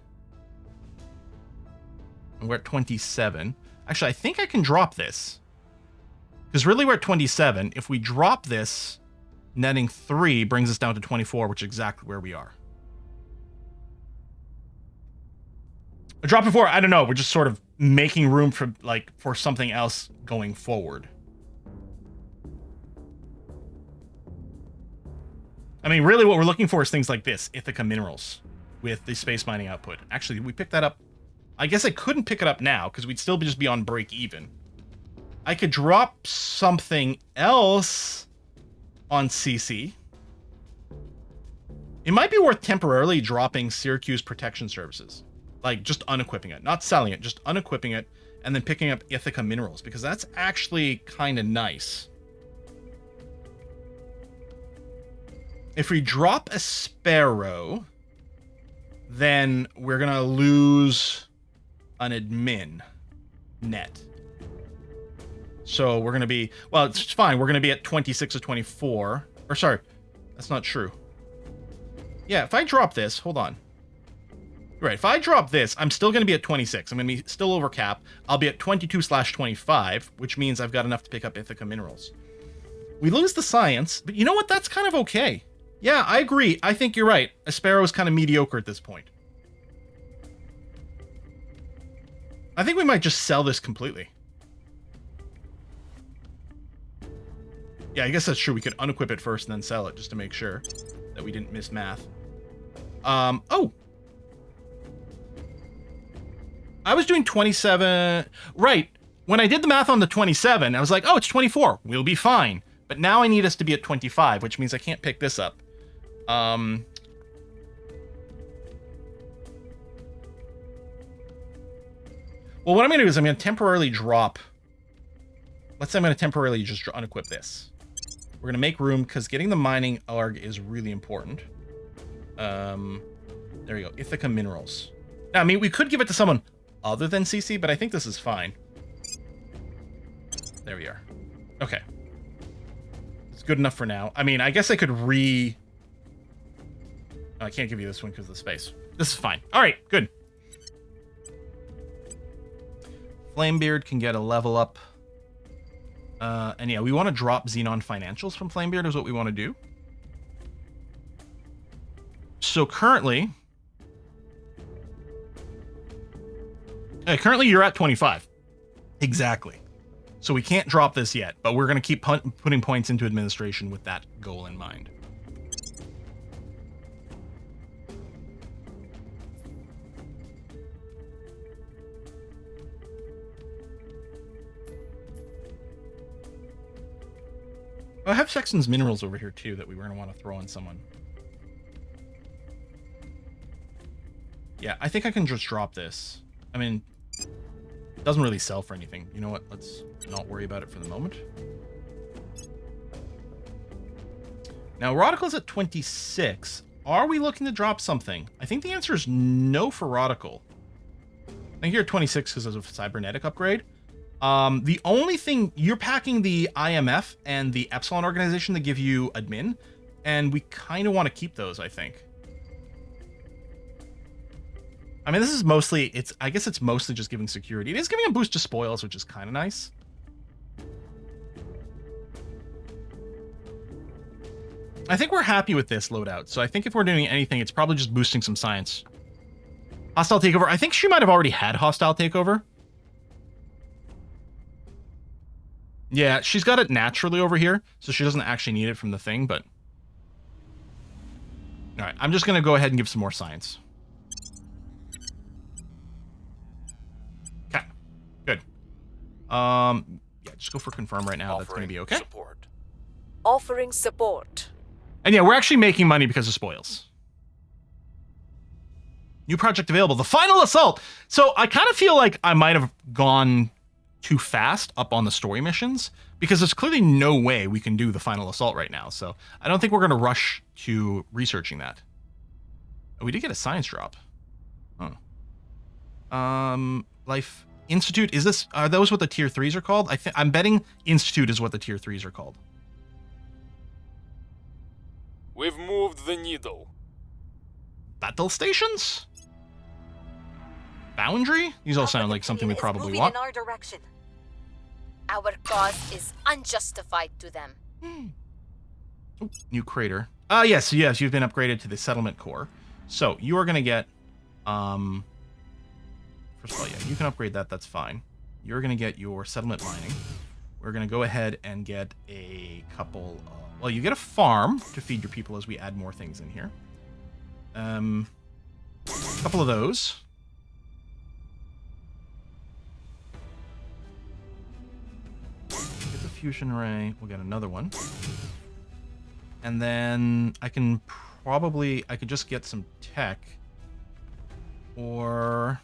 And we're at 27. Actually, I think I can drop this. Because really we're at 27. If we drop this, netting 3 brings us down to 24, which is exactly where we are. A drop before, I don't know. We're just sort of making room for something else going forward. I mean, really what we're looking for is things like this, Ithaca minerals with the space mining output. Actually, we picked that up. I guess I couldn't pick it up now because we'd still just be on break even. I could drop something else on CC. It might be worth temporarily dropping Syracuse Protection Services. Like, just unequipping it. Not selling it, just unequipping it, and then picking up Ithaca minerals, because that's actually kind of nice. If we drop a Sparrow, then we're going to lose an admin net. So we're going to be, well, it's fine. We're going to be at 26 or 24. Or sorry, that's not true. Yeah, if I drop this, hold on. Right, if I drop this, I'm still going to be at 26. I'm going to be still over cap. I'll be at 22/25, which means I've got enough to pick up Ithaca minerals. We lose the science, but you know what? That's kind of okay. Yeah, I agree. I think you're right. A Sparrow is kind of mediocre at this point. I think we might just sell this completely. Yeah, I guess that's true. We could unequip it first and then sell it just to make sure that we didn't miss math. Oh! I was doing 27. Right. When I did the math on the 27, I was like, oh, it's 24. We'll be fine. But now I need us to be at 25, which means I can't pick this up. Well, what I'm going to do is I'm going to temporarily drop. Let's say I'm going to temporarily just unequip this. We're going to make room because getting the mining ARG is really important. There we go. Ithaca minerals. Now, I mean, we could give it to someone other than CC, but I think this is fine. There we are. Okay. It's good enough for now. I mean, I guess I could Oh, I can't give you this one because of the space. This is fine. All right, good. Flamebeard can get a level up. And yeah, we want to drop Xenon financials from Flamebeard is what we want to do. So currently you're at 25. Exactly. So we can't drop this yet, but we're going to keep putting points into administration with that goal in mind. I have Sexton's minerals over here too that we were going to want to throw on someone. Yeah, I think I can just drop this. I mean, it doesn't really sell for anything. You know what? Let's not worry about it for the moment. Now, Rodical's at 26. Are we looking to drop something? I think the answer is no for Rodical. I think you're at 26 because of a cybernetic upgrade. The only thing, you're packing the IMF and the Epsilon organization that give you admin, and we kind of want to keep those, I think. I mean, this is mostly, I guess it's mostly just giving security. It is giving a boost to spoils, which is kind of nice. I think we're happy with this loadout. So I think if we're doing anything, it's probably just boosting some science. Hostile takeover. I think she might have already had hostile takeover. Yeah, she's got it naturally over here, so she doesn't actually need it from the thing, but... Alright, I'm just going to go ahead and give some more science. Okay, good. Yeah, just go for confirm right now. That's going to be okay. Support. Offering support. And yeah, we're actually making money because of spoils. New project available. The Final Assault! So I kind of feel like I might have gone too fast up on the story missions because there's clearly no way we can do the Final Assault right now. So I don't think we're going to rush to researching that. Oh, we did get a science drop. Oh. Life Institute. Is this, are those what the tier 3s are called? I'm betting Institute is what the tier 3s are called. We've moved the needle. Battle stations? Boundary? These all sound like something we probably want. In our direction. Our cause is unjustified to them. Oh, new crater. Yes, you've been upgraded to the settlement core. So you are going to get, first of all, yeah, you can upgrade that. That's fine. You're going to get your settlement mining. We're going to go ahead and get a couple of, well, you get a farm to feed your people as we add more things in here. A couple of those. Get the fusion ray. We'll get another one. And then I can probably, I could just get some tech. Or...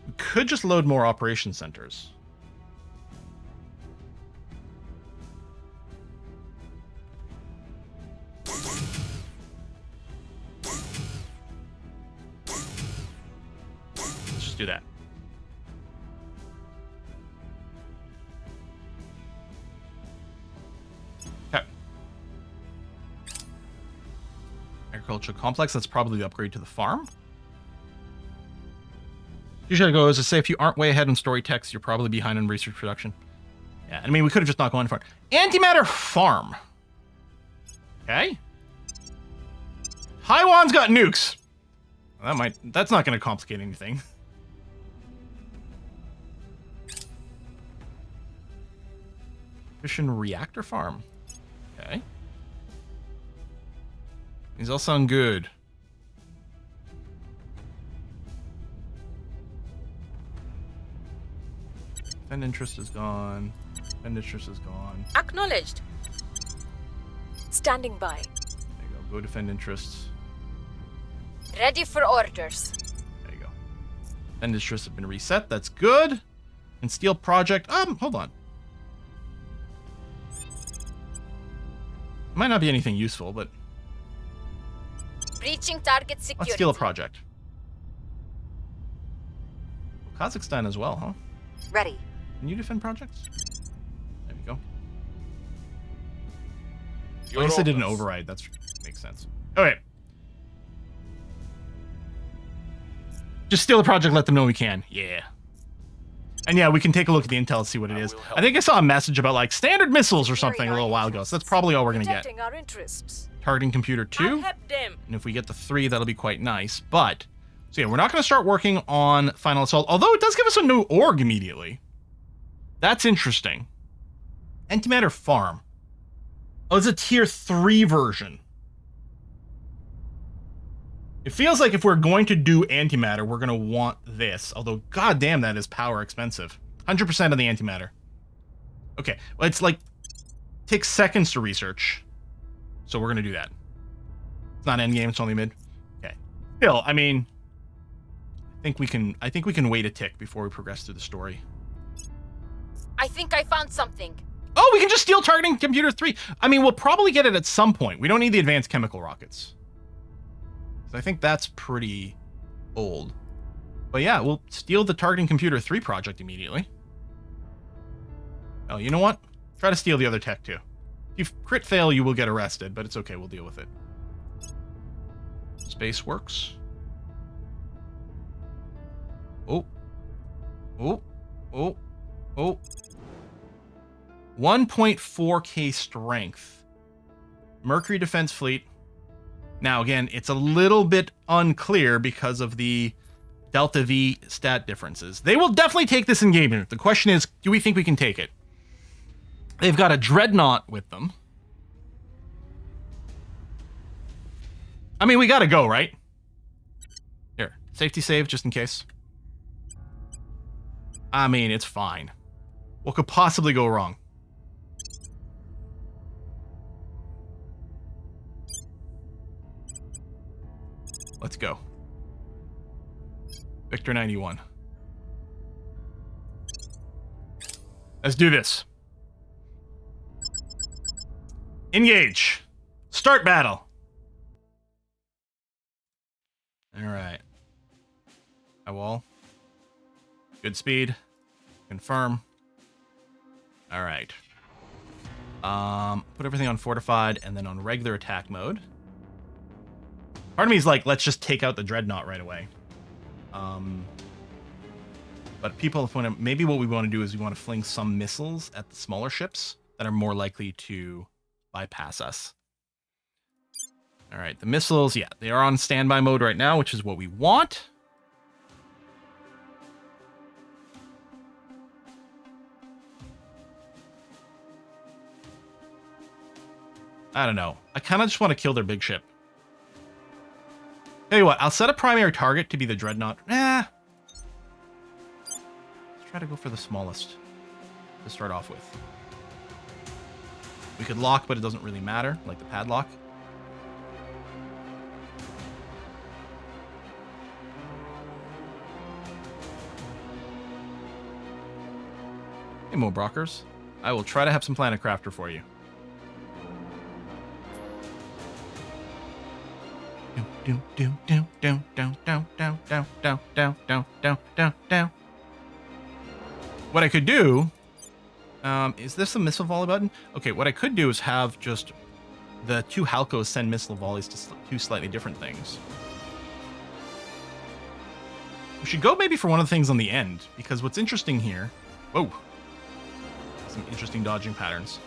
we could just load more operation centers. Let's just do that. Okay. Agricultural complex, that's probably the upgrade to the farm. Usually I go, as I say, if you aren't way ahead in story text, you're probably behind in research production. Yeah, I mean, we could have just not gone far. Antimatter farm. Okay. Haiwan's got nukes. That's not going to complicate anything. Fission reactor farm. Okay. These all sound good. Defend interest is gone. Defend interest is gone. Acknowledged. Standing by. There you go. Go defend interests. Ready for orders. There you go. Defend interests have been reset. That's good. And steel project. Hold on. Might not be anything useful, but Breaching target security. let's steal a project. Kazakhstan as well, huh? Ready. Can you defend projects? There we go. Your I guess I did an orders. override. That makes sense. Okay. Just steal a project, let them know we can. Yeah. And yeah, we can take a look at the intel and see what it is. I think I saw a message about like standard missiles or something a little while ago. So that's probably all we're going to get. Protecting our interests. Targeting computer 2. I'll help them. And if we get the 3, that'll be quite nice. But, so yeah, we're not going to start working on Final Assault. Although it does give us a new org immediately. That's interesting. Antimatter farm. Oh, it's a tier 3 version. It feels like if we're going to do antimatter, we're going to want this. Although, goddamn, that is power expensive. 100% of the antimatter. Okay, well, it's like, takes seconds to research. So we're going to do that. It's not endgame, it's only mid. Okay. Still, I mean, I think we can wait a tick before we progress through the story. I think I found something. Oh, we can just steal targeting computer 3. I mean, we'll probably get it at some point. We don't need the advanced chemical rockets. So I think that's pretty old. But yeah, we'll steal the targeting computer 3 project immediately. Oh, you know what? Try to steal the other tech too. If you crit fail, you will get arrested, but it's okay. We'll deal with it. Space works. Oh. Oh. Oh. 1.4k strength. Mercury Defense Fleet. Now, again, it's a little bit unclear because of the Delta V stat differences. They will definitely take this engagement. The question is, do we think we can take it? They've got a Dreadnought with them. I mean, we gotta go, right? Here, safety save, just in case. I mean, it's fine. What could possibly go wrong? Let's go. Victor 91. Let's do this. Engage. Start battle. All right. High wall. Good speed. Confirm. All right. Put everything on fortified and then on regular attack mode. Part of me is like, let's just take out the Dreadnought right away. But people want to, maybe what we want to do is we want to fling some missiles at the smaller ships that are more likely to bypass us. All right, the missiles, yeah, they are on standby mode right now, which is what we want. I don't know. I kind of just want to kill their big ship. Tell you what, I'll set a primary target to be the Dreadnought. Let's try to go for the smallest to start off with. We could lock, but it doesn't really matter, like the padlock. Hey, Mo Brockers. I will try to have some Planet Crafter for you. What I could do, is this a missile volley button? Okay, what I could do is have just the two Halcos send missile volleys to two slightly different things. We should go maybe for one of the things on the end, because what's interesting here, whoa, some interesting dodging patterns,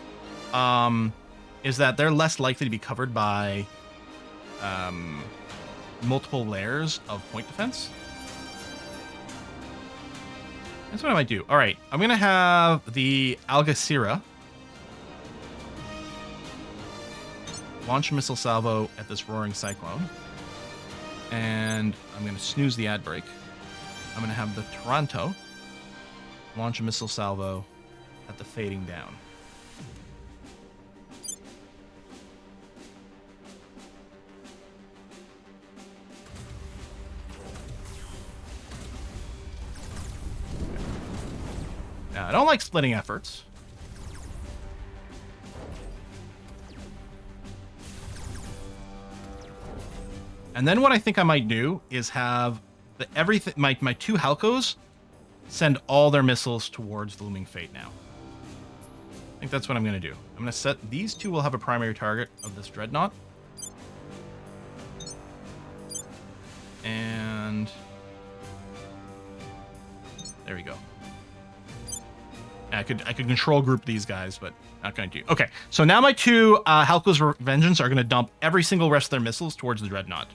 is that they're less likely to be covered by multiple layers of point defense. That's what I might do. All right, I'm gonna have the Algeciras launch a missile salvo at this roaring cyclone, and I'm gonna snooze the ad break. I'm gonna have the Toronto launch a missile salvo at the fading down. Now, I don't like splitting efforts. And then what I think I might do is have the everything my two Halcos send all their missiles towards the Looming Fate now. I think that's what I'm going to do. I'm going to set these two will have a primary target of this Dreadnought. And there we go. I could control group these guys, but not going to do. Okay, so now my two Halcos Vengeance are going to dump every single rest of their missiles towards the Dreadnought.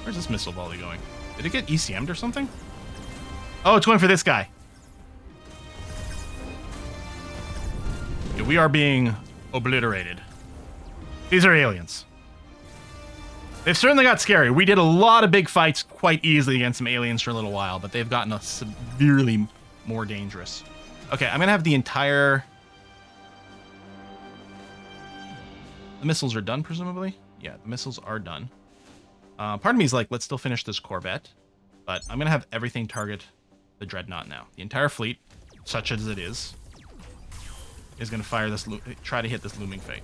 Where's this missile volley going? Did it get ECM'd or something? Oh, it's going for this guy. We are being obliterated. These are aliens. They've certainly got scary. We did a lot of big fights quite easily against some aliens for a little while, but they've gotten us severely more dangerous. Okay, I'm going to have the entire... The missiles are done, presumably? Yeah, the missiles are done. Part of me is like, let's still finish this Corvette, but I'm going to have everything target the Dreadnought now. The entire fleet, such as it is going to fire this, try to hit this Looming Fate.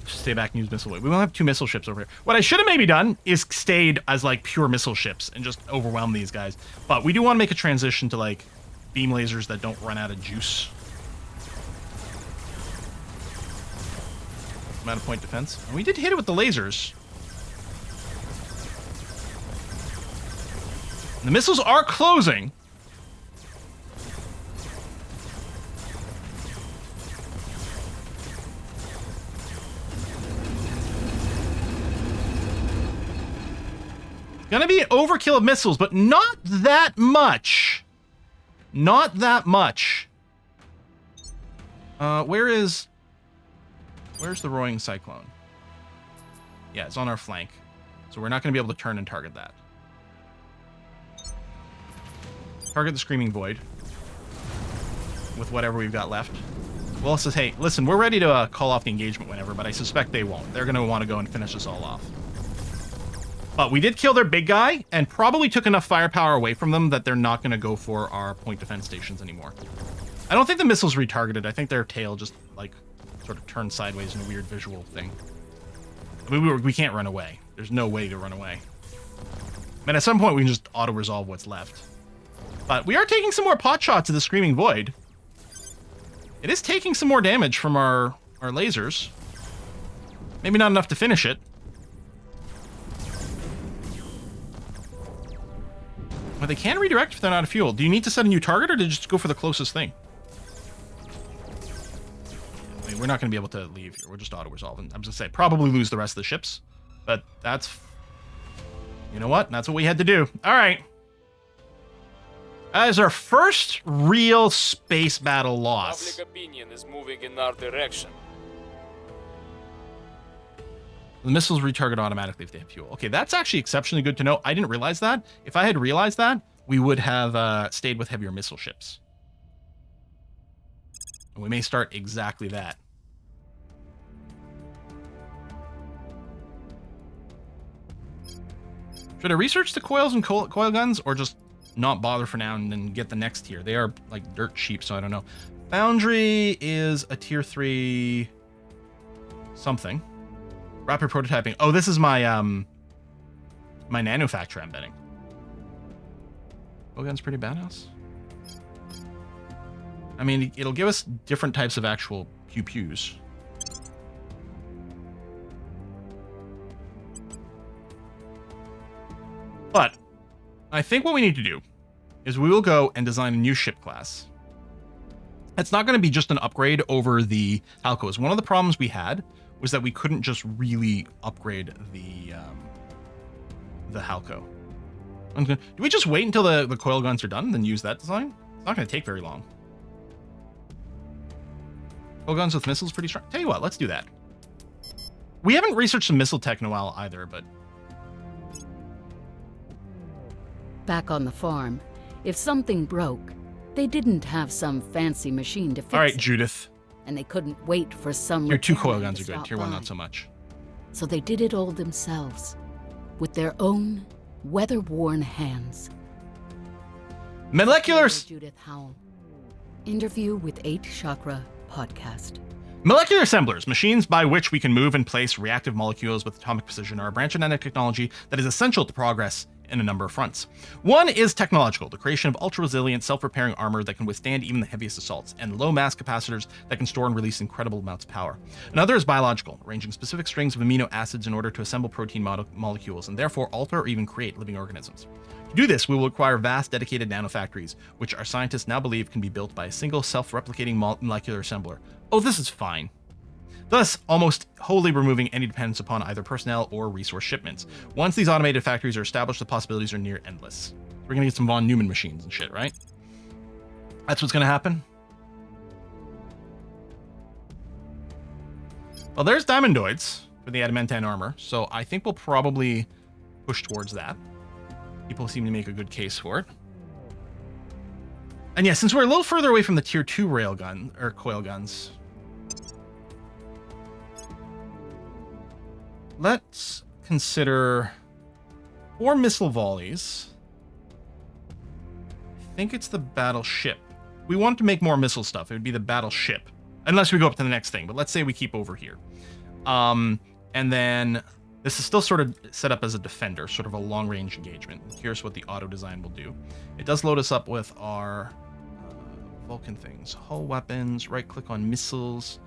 Stay back and use missile wave. We won't have two missile ships over here. What I should have maybe done is stayed as like pure missile ships and just overwhelm these guys. But we do want to make a transition to like beam lasers that don't run out of juice. Amount of point defense. And we did hit it with the lasers. The missiles are closing. Gonna be an overkill of missiles, but not that much. Not that much. Where's the roaring cyclone? Yeah, it's on our flank. So we're not gonna be able to turn and target that. Target the screaming void with whatever we've got left. Well, says, hey, listen, we're ready to call off the engagement whenever, but I suspect they won't. They're gonna want to go and finish this all off. But we did kill their big guy and probably took enough firepower away from them that they're not going to go for our point defense stations anymore. I don't think the missiles retargeted. I think their tail just, like, sort of turned sideways in a weird visual thing. I mean, we can't run away. There's no way to run away. I mean, at some point, we can just auto-resolve what's left. But we are taking some more pot shots to the Screaming Void. It is taking some more damage from our lasers. Maybe not enough to finish it. Well, they can redirect if they're not fuel. Do you need to set a new target, or do you just go for the closest thing? I mean, we're not going to be able to leave here. We're just auto-resolving. I'm just going to say, probably lose the rest of the ships. But that's... You know what? That's what we had to do. All right. That is our first real space battle loss. Public opinion is moving in our direction. The missiles retarget automatically if they have fuel. Okay, that's actually exceptionally good to know. I didn't realize that. If I had realized that, we would have stayed with heavier missile ships. And we may start exactly that. Should I research the coils and coil guns, or just not bother for now and then get the next tier? They are like dirt cheap, so I don't know. Foundry is a tier 3 something. Rapid prototyping. Oh, this is my my manufacturer, I'm betting. Gun's pretty badass. I mean, it'll give us different types of actual pew-pews. But I think what we need to do is we will go and design a new ship class. It's not going to be just an upgrade over the Halcos. One of the problems we had was that we couldn't just really upgrade the Halco. Do we just wait until the coil guns are done and then use that design? It's not going to take very long. Coil guns with missiles pretty strong. Tell you what, let's do that. We haven't researched some missile tech in a while either, but... Back on the farm, if something broke, they didn't have some fancy machine to fix it. All right, Judith. And they couldn't wait for some... Your 2 coil guns are good. Tier 1, not so much. So they did it all themselves, with their own weather-worn hands. Molecular... Judith Howell. Interview with 8 Chakra podcast. Molecular assemblers, machines by which we can move and place reactive molecules with atomic precision, are a branch of nanotechnology that is essential to progress in a number of fronts. One is technological, the creation of ultra-resilient, self-repairing armor that can withstand even the heaviest assaults, and low-mass capacitors that can store and release incredible amounts of power. Another is biological, arranging specific strings of amino acids in order to assemble protein molecules, and therefore alter or even create living organisms. To do this, we will require vast, dedicated nanofactories, which our scientists now believe can be built by a single self-replicating molecular assembler. Oh, this is fine. Thus, almost wholly removing any dependence upon either personnel or resource shipments. Once these automated factories are established, the possibilities are near endless. We're gonna get some von Neumann machines and shit, right? That's what's gonna happen? Well, there's diamondoids for the adamantine armor, so I think we'll probably push towards that. People seem to make a good case for it. And yeah, since we're a little further away from the tier 2 railgun, or coil guns, let's consider 4 missile volleys. I think it's the battleship. We want to make more missile stuff. It would be the battleship, unless we go up to the next thing. But let's say we keep over here. And then this is still sort of set up as a defender, sort of a long-range engagement. Here's what the auto design will do. It does load us up with our Vulcan things. Hull weapons, right click on missiles.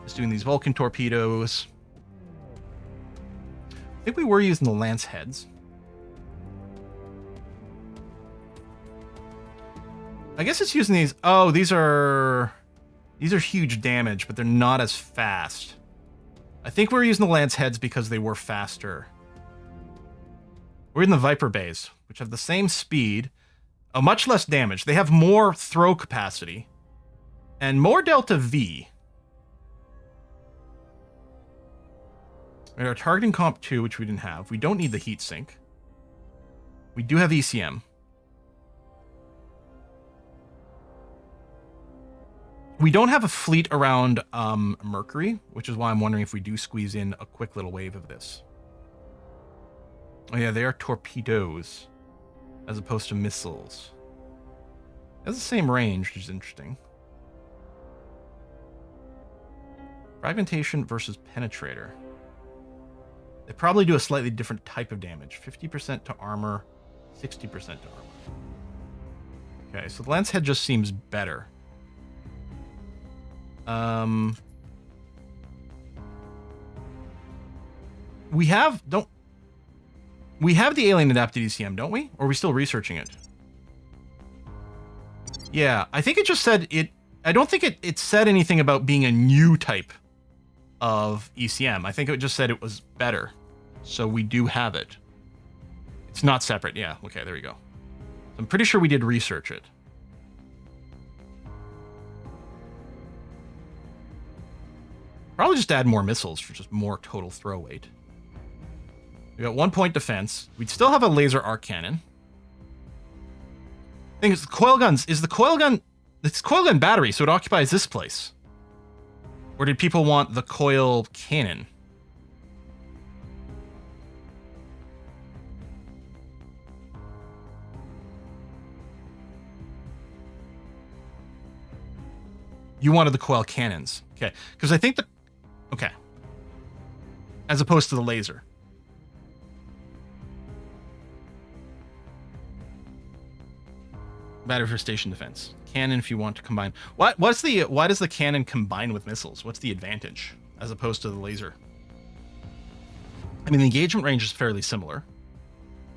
Just doing these Vulcan torpedoes. I think we were using the lance heads. I guess it's using these. Oh, these are huge damage, but they're not as fast. I think we're using the lance heads because they were faster. We're in the Viper bays, which have the same speed, much less damage. They have more throw capacity and more Delta V. We are targeting Comp 2, which we didn't have. We don't need the heat sink. We do have ECM. We don't have a fleet around Mercury, which is why I'm wondering if we do squeeze in a quick little wave of this. Oh yeah, they are torpedoes as opposed to missiles. It has the same range, which is interesting. Fragmentation versus penetrator. They probably do a slightly different type of damage. 50% to armor, 60% to armor. Okay, so the lance head just seems better. We have the alien adapted ECM, don't we? Or are we still researching it? Yeah, I think it just said it. I don't think it said anything about being a new type of ECM. I think it just said it was better. So we do have it. It's not separate. Yeah, okay, there you go. So I'm pretty sure we did research it. Probably just add more missiles for just more total throw weight. We got 1 point defense. We'd still have a laser arc cannon. Thing is, the coil guns is the coil gun. It's coil gun battery, so it occupies this place. Or did people want the coil cannon? You wanted the coil cannons, okay? Because I think the okay, as opposed to the laser. Battery for station defense. Cannon if you want to combine. Why does the cannon combine with missiles? What's the advantage as opposed to the laser? I mean, the engagement range is fairly similar.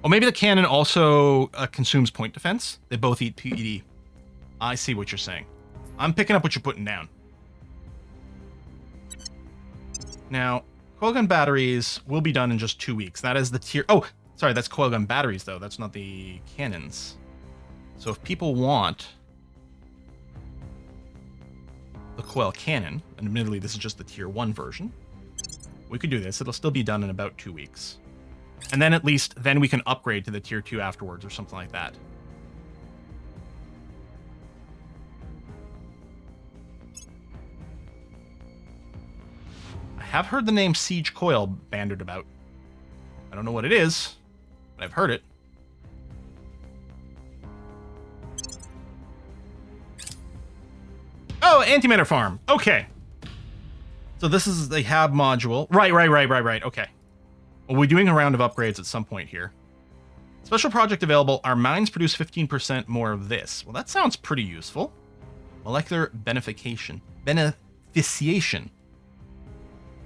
Oh, maybe the cannon also consumes point defense. They both eat PED. I see what you're saying. I'm picking up what you're putting down. Now, coil gun batteries will be done in just 2 weeks. That is the tier. Oh, sorry, that's coil gun batteries though. That's not the cannons. So if people want the coil cannon, and admittedly this is just the tier 1 version, we could do this. It'll still be done in about 2 weeks. And then at least then we can upgrade to the tier 2 afterwards or something like that. I have heard the name Siege Coil bandied about. I don't know what it is, but I've heard it. Oh, antimatter farm. Okay. So this is the HAB module. Right. Okay. Well, we're doing a round of upgrades at some point here. Special project available. Our mines produce 15% more of this. Well, that sounds pretty useful. Molecular beneficiation. Beneficiation.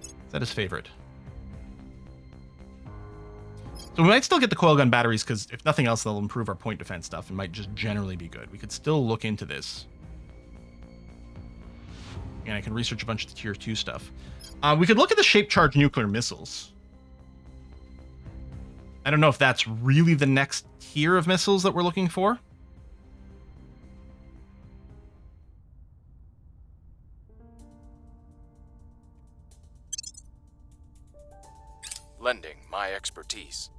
Is that his favorite? So we might still get the coil gun batteries because if nothing else, they'll improve our point defense stuff and might just generally be good. We could still look into this. And I can research a bunch of the tier 2 stuff. We could look at the shape charge nuclear missiles. I don't know if that's really the next tier of missiles that we're looking for. Lending my expertise.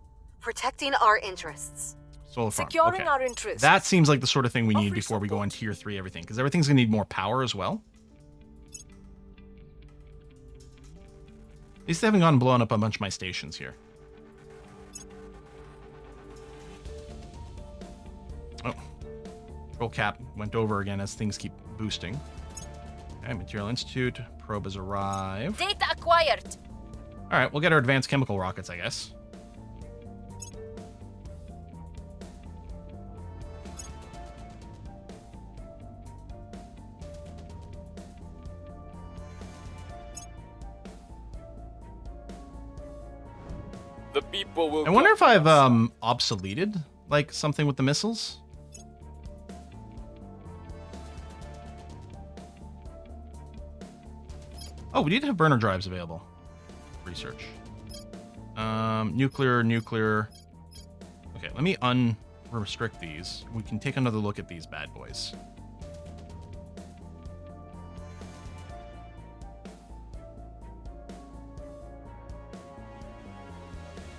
Protecting our interests. Solar farm. Securing Okay. our interests. That seems like the sort of thing we need Offering before we go support. on tier 3 everything, because everything's going to need more power as well. At least they haven't gone and blown up a bunch of my stations here. Oh. Control cap went over again as things keep boosting. Okay, Material Institute. Probe has arrived. Data acquired. All right, we'll get our advanced chemical rockets, I guess. The people will I wonder come if I've to us. obsoleted like something with the missiles. Oh, we did have burner drives available. Research. Nuclear. Okay, let me unrestrict these. We can take another look at these bad boys.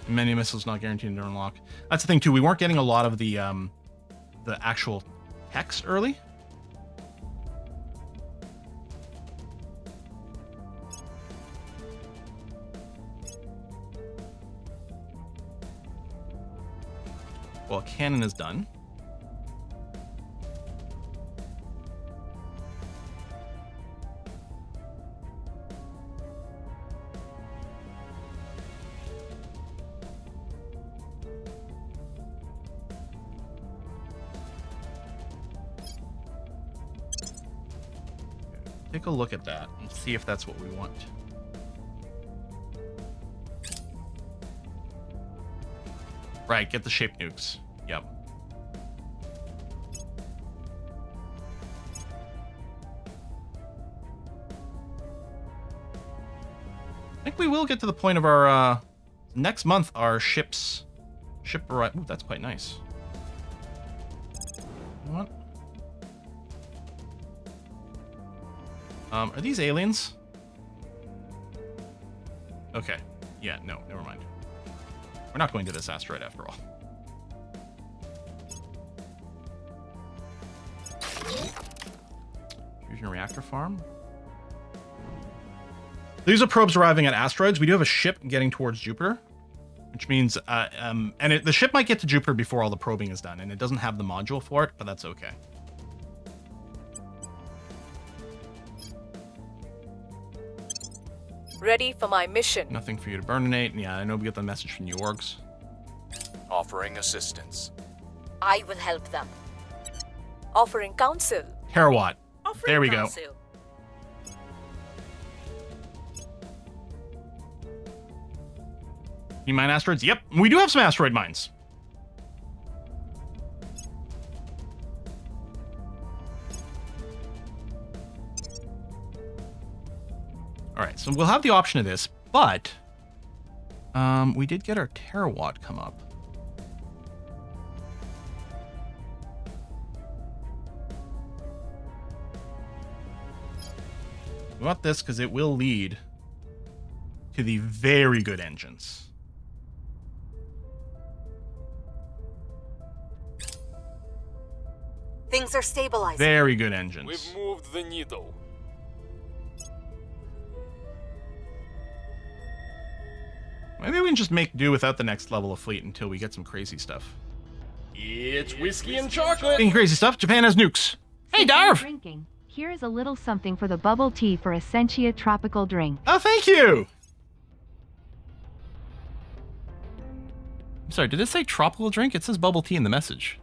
Many missiles not guaranteed to unlock. That's the thing too. We weren't getting a lot of the actual text early. Well, cannon is done. Take a look at that and see if that's what we want. Right, get the shape nukes. Yep. I think we will get to the point of our next month. Our ship arrive. Ooh, that's quite nice. You know what? Are these aliens? Okay. Yeah, no, never mind. We're not going to this asteroid after all. Fusion reactor farm. These are probes arriving at asteroids. We do have a ship getting towards Jupiter, which means, the ship might get to Jupiter before all the probing is done, and it doesn't have the module for it, but that's okay. Ready for my mission. Nothing for you to burninate. Yeah, I know we get the message from New Orgs. Offering assistance. I will help them. Offering counsel. Terawatt. Offering There we go. counsel. You mine asteroids? Yep, we do have some asteroid mines. All right, so we'll have the option of this, but we did get our terawatt come up. We want this because it will lead to the very good engines. Things are stabilizing. Very good engines. We've moved the needle. Maybe we can just make do without the next level of fleet until we get some crazy stuff. It's whiskey and chocolate. Speaking of crazy stuff, Japan has nukes. Hey, Darv! Drinking. Here is a little something for the bubble tea for Essentia tropical drink. Oh, thank you! I'm sorry, did it say tropical drink? It says bubble tea in the message.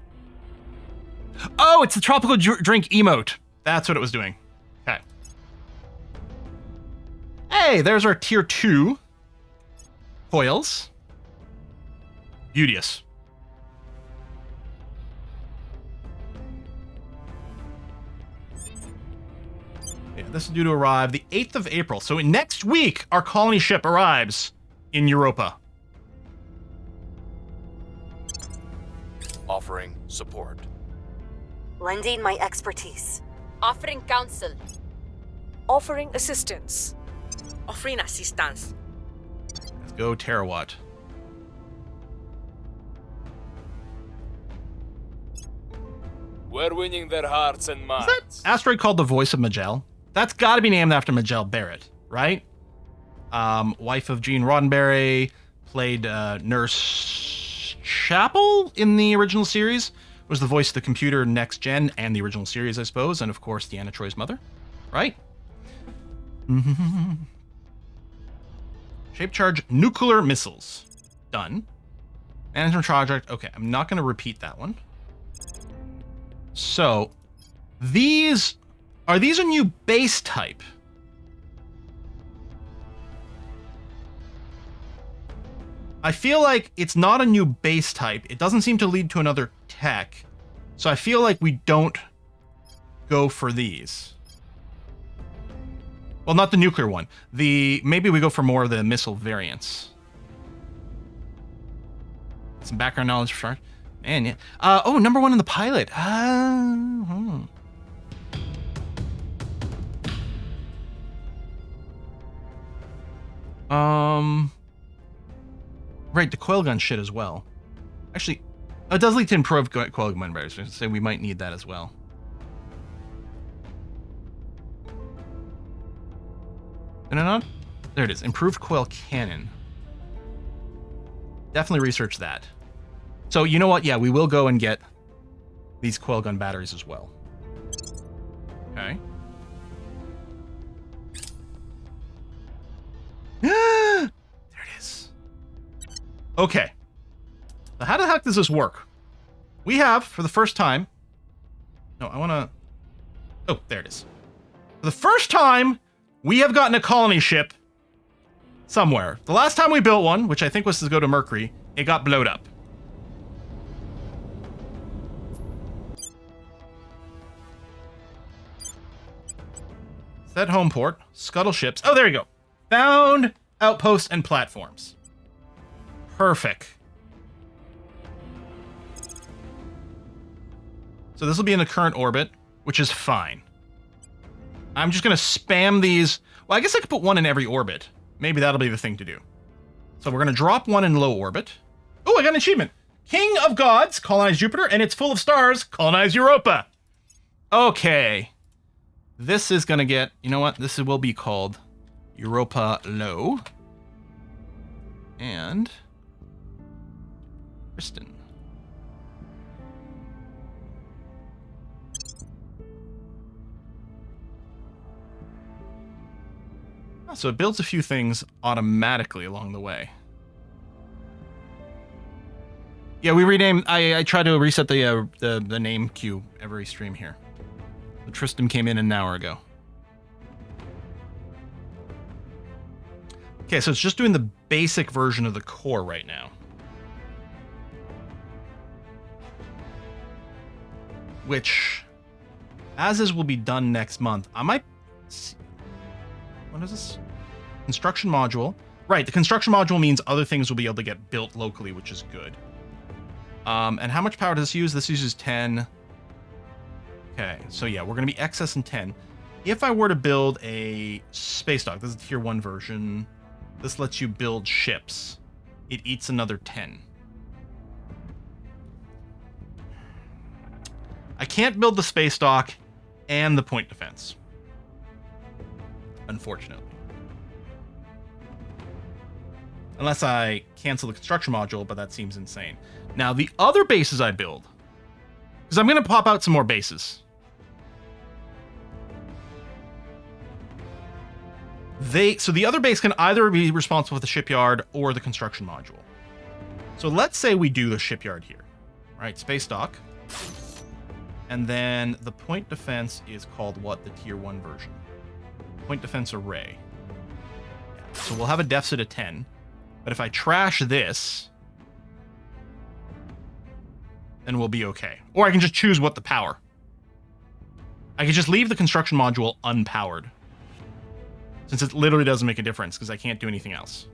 Oh, it's the tropical drink emote. That's what it was doing. Okay. Hey, there's our tier 2 foils. Beauteous. Yeah, this is due to arrive the 8th of April. So next week, our colony ship arrives in Europa. Offering support. Lending my expertise. Offering counsel. Offering assistance. Offering assistance. Let's go, Terawatt. We're winning their hearts and Is minds. that asteroid called the Voice of Magell? That's got to be named after Magell Barrett, right? Wife of Gene Roddenberry, played Nurse Chapel in the original series, was the voice of the computer Next Gen and the original series, I suppose, and of course Deanna Troy's mother, right? Shape charge nuclear missiles. Done. Management project. Okay, I'm not going to repeat that one. So, are these a new base type? I feel like it's not a new base type. It doesn't seem to lead to another tech. So I feel like we don't go for these. Well, not the nuclear one. Maybe we go for more of the missile variants. Some background knowledge for sure. Man, yeah. Oh, number 1 in the pilot. Right, the coil gun shit as well. Actually, it does lead to improved coil gun barriers. So I say we might need that as well. Did I not? There it is. Improved coil cannon. Definitely research that. So you know what? Yeah, we will go and get these coil gun batteries as well. Okay. There it is. Okay. So how the heck does this work? We have, for the first time... No, I want to... Oh, there it is. For the first time, we have gotten a colony ship somewhere. The last time we built one, which I think was to go to Mercury, it got blowed up. Set home port, scuttle ships. Oh, there you go. Found outposts and platforms. Perfect. So this will be in the current orbit, which is fine. I'm just going to spam these. Well, I guess I could put one in every orbit. Maybe that'll be the thing to do. So we're going to drop one in low orbit. Oh, I got an achievement. King of Gods, colonize Jupiter, and it's full of stars, colonize Europa. Okay. This is going to get, you know what? This will be called Europa Low. And Kristen. So it builds a few things automatically along the way. Yeah, we rename. I try to reset the name queue every stream here. So Tristan came in an hour ago. Okay, so it's just doing the basic version of the core right now. Which, as is, will be done next month. I might... What is this? Construction module. Right, the construction module means other things will be able to get built locally, which is good. And how much power does this use? This uses 10. Okay, so yeah, we're going to be excess in 10. If I were to build a space dock, this is the tier 1 version. This lets you build ships. It eats another 10. I can't build the space dock and the point defense. Unfortunately. Unless I cancel the construction module, but that seems insane. Now, the other bases I build, because I'm going to pop out some more bases. So the other base can either be responsible for the shipyard or the construction module. So let's say we do the shipyard here. Right, space dock. And then the point defense is called what? The tier 1 version. Point defense array. Yeah. So we'll have a deficit of 10. But if I trash this, then we'll be okay. Or I can just choose what the power. I can just leave the construction module unpowered. Since it literally doesn't make a difference, because I can't do anything else.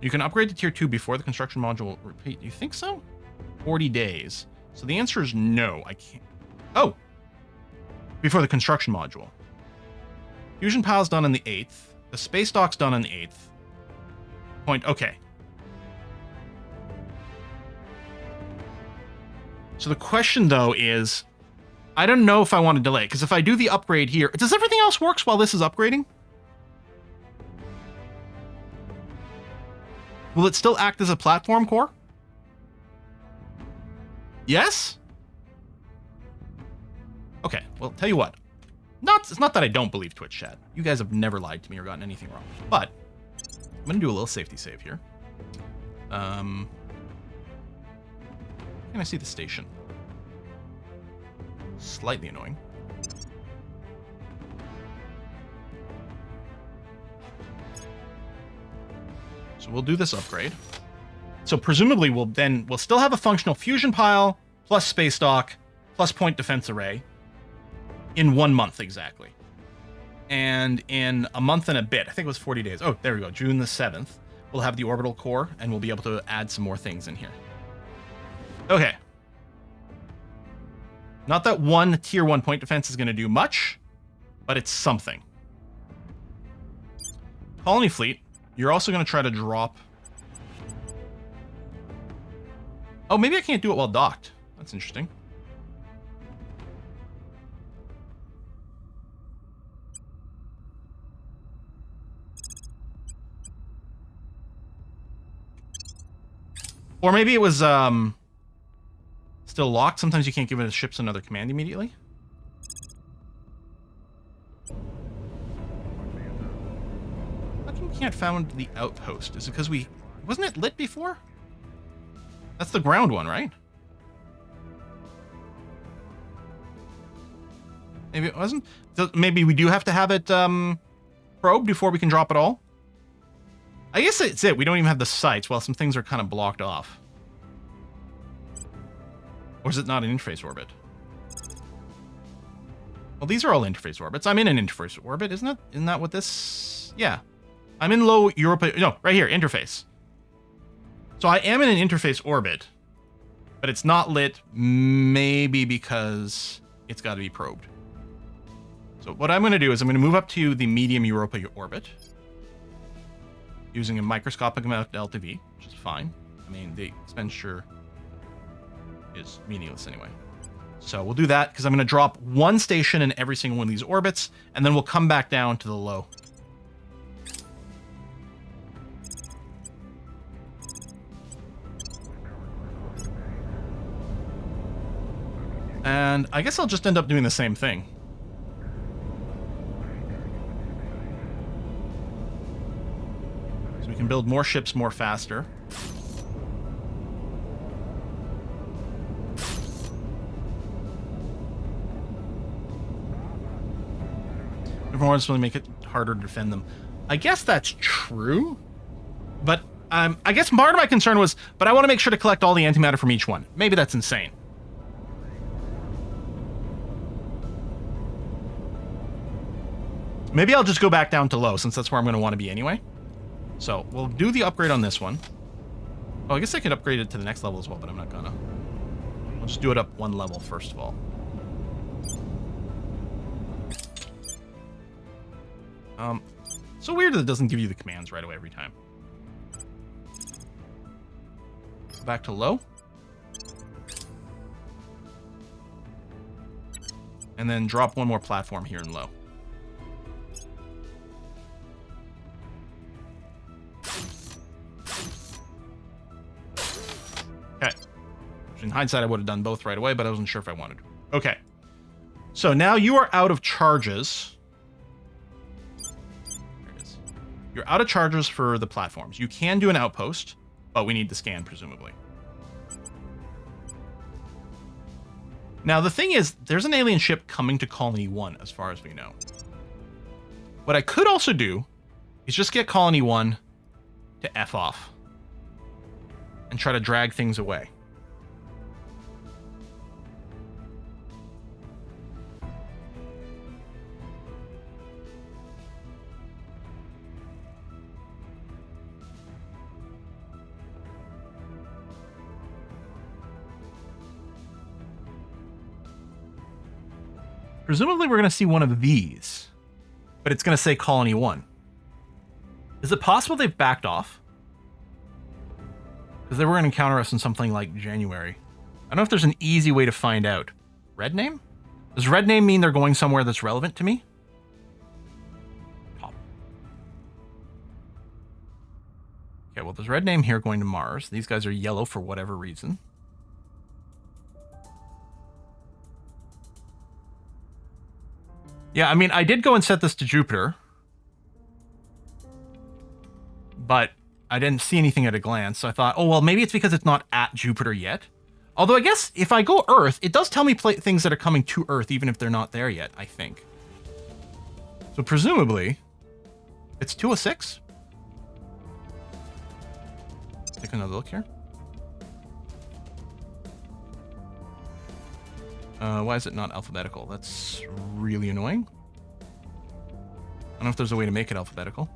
You can upgrade to tier 2 before the construction module repeat. You think so? 40 days. So the answer is no, I can't. Oh! Before the construction module. Fusion pile's done on the 8th. The space dock's done on the 8th. Point, okay. So the question, though, is... I don't know if I want to delay, because if I do the upgrade here... Does everything else work while this is upgrading? Will it still act as a platform core? Yes? Okay, well, tell you what. It's not that I don't believe Twitch chat. You guys have never lied to me or gotten anything wrong. But I'm going to do a little safety save here. Can I see the station? Slightly annoying. So we'll do this upgrade. So presumably we'll still have a functional fusion pile, plus space dock, plus point defense array in 1 month exactly. And in a month and a bit, I think it was 40 days. Oh, there we go. June the 7th, we'll have the orbital core and we'll be able to add some more things in here. Okay. Not that one tier 1 point defense is going to do much, but it's something. Colony fleet, you're also going to try to drop... Oh, maybe I can't do it while docked. That's interesting. Or maybe it was still locked. Sometimes you can't give the ships another command immediately. How come we can't find the outpost? Is it because we... Wasn't it lit before? That's the ground one, right? Maybe it wasn't? So maybe we do have to have it probed before we can drop it all? I guess that's it. We don't even have the sites. Well, some things are kind of blocked off. Or is it not an interface orbit? Well, these are all interface orbits. I'm in an interface orbit, isn't it? Isn't that what this... Yeah. I'm in low Europa... No, right here, interface. So I am in an interface orbit, but it's not lit, maybe because it's got to be probed. So what I'm going to do is I'm going to move up to the medium Europa orbit using a microscopic amount of delta V, which is fine. I mean, the expenditure is meaningless anyway. So we'll do that because I'm going to drop one station in every single one of these orbits, and then we'll come back down to the low. And I guess I'll just end up doing the same thing. So we can build more ships more faster. Everyone wants to make it harder to defend them. I guess that's true, but I guess part of my concern was, but I want to make sure to collect all the antimatter from each one. Maybe that's insane. Maybe I'll just go back down to low, since that's where I'm going to want to be anyway. So we'll do the upgrade on this one. Oh, I guess I could upgrade it to the next level as well, but I'm not gonna. I'll just do it up one level first of all. So weird that it doesn't give you the commands right away every time. Go back to low. And then drop one more platform here in low. Okay. In hindsight, I would have done both right away, but I wasn't sure if I wanted to. Okay. So now you are out of charges. There it is. You're out of charges for the platforms. You can do an outpost, but we need to scan, presumably. Now, the thing is, there's an alien ship coming to Colony 1, as far as we know. What I could also do is just get Colony 1 to F off and try to drag things away. Presumably we're going to see one of these, but it's going to say Colony 1. Is it possible they've backed off? Because they were going to encounter us in something like January. I don't know if there's an easy way to find out. Red name? Does red name mean they're going somewhere that's relevant to me? Pop. Okay, well, there's red name here going to Mars. These guys are yellow for whatever reason. Yeah, I mean, I did go and set this to Jupiter, but I didn't see anything at a glance, so I thought, oh, well, maybe it's because it's not at Jupiter yet. Although I guess if I go Earth, it does tell me things that are coming to Earth, even if they're not there yet, I think. So presumably, it's 206? Take another look here. Why is it not alphabetical? That's really annoying. I don't know if there's a way to make it alphabetical.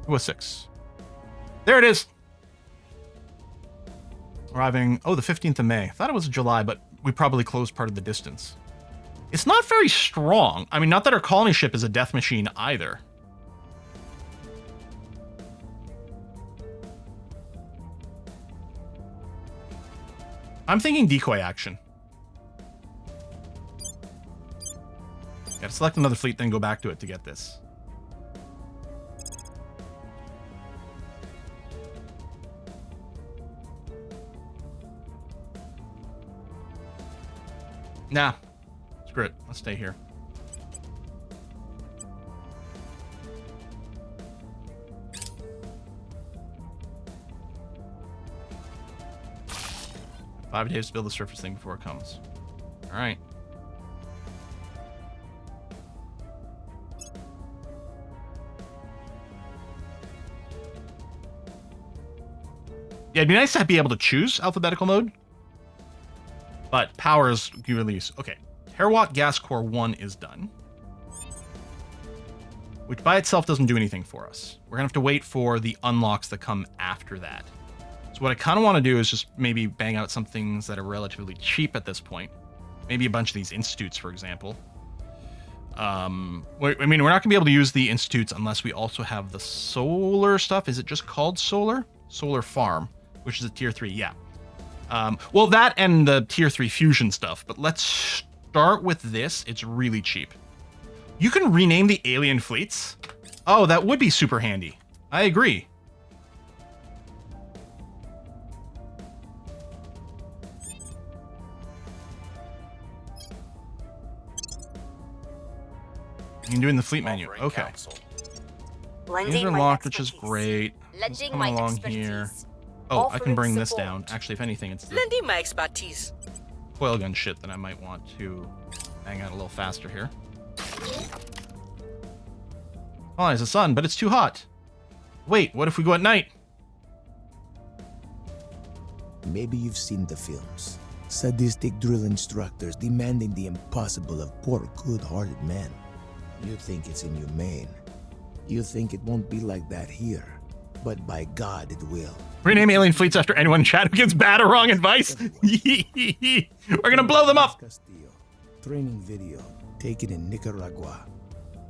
Who was 6? There it is. Arriving, oh, the 15th of May. I thought it was July, but we probably closed part of the distance. It's not very strong. I mean, not that our colony ship is a death machine either. I'm thinking decoy action. Gotta select another fleet, then go back to it to get this. Nah. Screw it. Let's stay here. Five days to build the surface thing before it comes. All right. Yeah, it'd be nice to be able to choose alphabetical mode. But powers you release. Okay. Terawatt gas core 1 is done. Which by itself doesn't do anything for us. We're going to have to wait for the unlocks that come after that. So what I kind of want to do is just maybe bang out some things that are relatively cheap at this point. Maybe a bunch of these institutes, for example. I mean, we're not going to be able to use the institutes unless we also have the solar stuff. Is it just called solar? Solar farm, which is a tier 3, yeah. Well, that and the tier 3 fusion stuff, but let's start with this. It's really cheap. You can rename the alien fleets. Oh, that would be super handy. I agree. You can do it in the fleet menu. Okay. These are locked, which is great. Come along here. Oh, I can bring this down. Actually, if anything, it's the Lending my expertise. coil gun shit that I might want to bang out a little faster here. Oh, there's the sun, but it's too hot. Wait, what if we go at night? Maybe you've seen the films. Sadistic drill instructors demanding the impossible of poor, good-hearted men. You think it's inhumane. You think it won't be like that here. But by God, it will. Rename alien fleets after anyone in chat who gives bad or wrong advice. We're gonna blow them up. Training video taken in Nicaragua.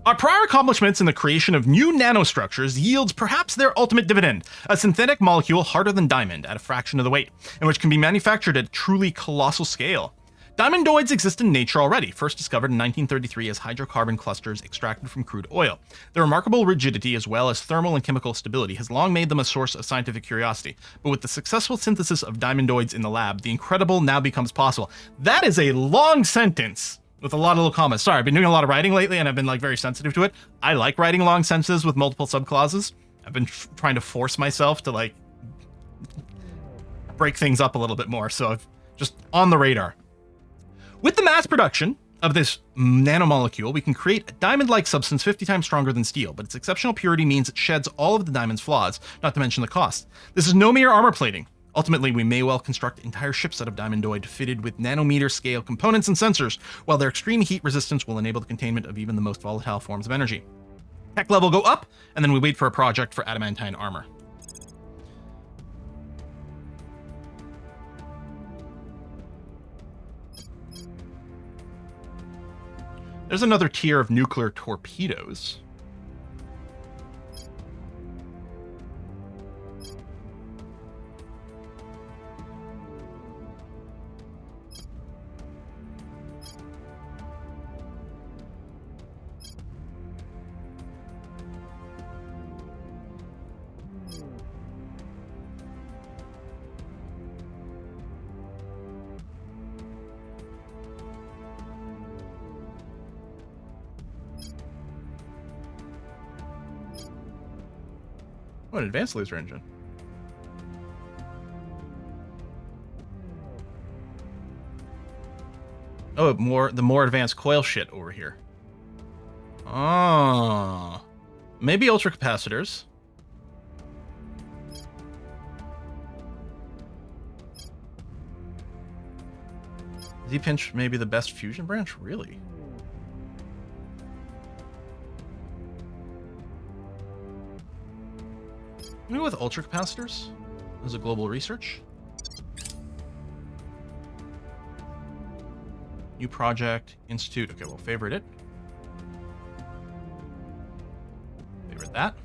Our prior accomplishments in the creation of new nanostructures yields perhaps their ultimate dividend, a synthetic molecule harder than diamond at a fraction of the weight, and which can be manufactured at a truly colossal scale. Diamondoids exist in nature already, first discovered in 1933 as hydrocarbon clusters extracted from crude oil. Their remarkable rigidity as well as thermal and chemical stability has long made them a source of scientific curiosity, but with the successful synthesis of diamondoids in the lab, the incredible now becomes possible. That is a long sentence with a lot of little commas. Sorry, I've been doing a lot of writing lately and I've been like very sensitive to it. I like writing long sentences with multiple subclauses. I've been trying to force myself to like break things up a little bit more, so I've just on the radar. With the mass production of this nanomolecule, we can create a diamond-like substance 50 times stronger than steel, but its exceptional purity means it sheds all of the diamond's flaws, not to mention the cost. This is no mere armor plating. Ultimately, we may well construct entire ships out of diamondoid fitted with nanometer-scale components and sensors, while their extreme heat resistance will enable the containment of even the most volatile forms of energy. Tech level go up, and then we wait for a project for adamantine armor. There's another tier of nuclear torpedoes. Oh, an advanced laser engine. Oh, the more advanced coil shit over here. Oh. Maybe ultracapacitors. Z-Pinch may be the best fusion branch? Really? Maybe with ultracapacitors as a global research. New project, institute. Okay, we'll favorite it. Favorite that.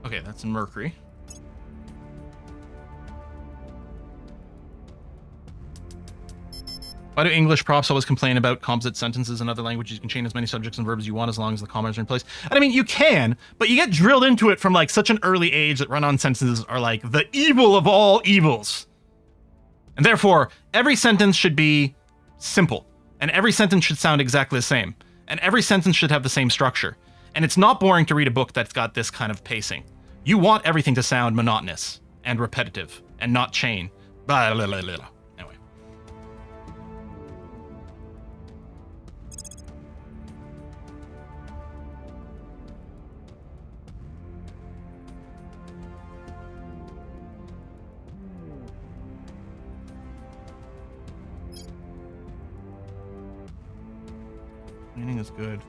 Okay, that's in Mercury. Why do English profs always complain about composite sentences in other languages? You can change as many subjects and verbs as you want as long as the commas are in place. And I mean, you can, but you get drilled into it from like such an early age that run-on sentences are like the evil of all evils. And therefore, every sentence should be simple. And every sentence should sound exactly the same. And every sentence should have the same structure. And it's not boring to read a book that's got this kind of pacing. You want everything to sound monotonous and repetitive and not chain. Blah, blah, blah, blah. Anyway. Meaning is good.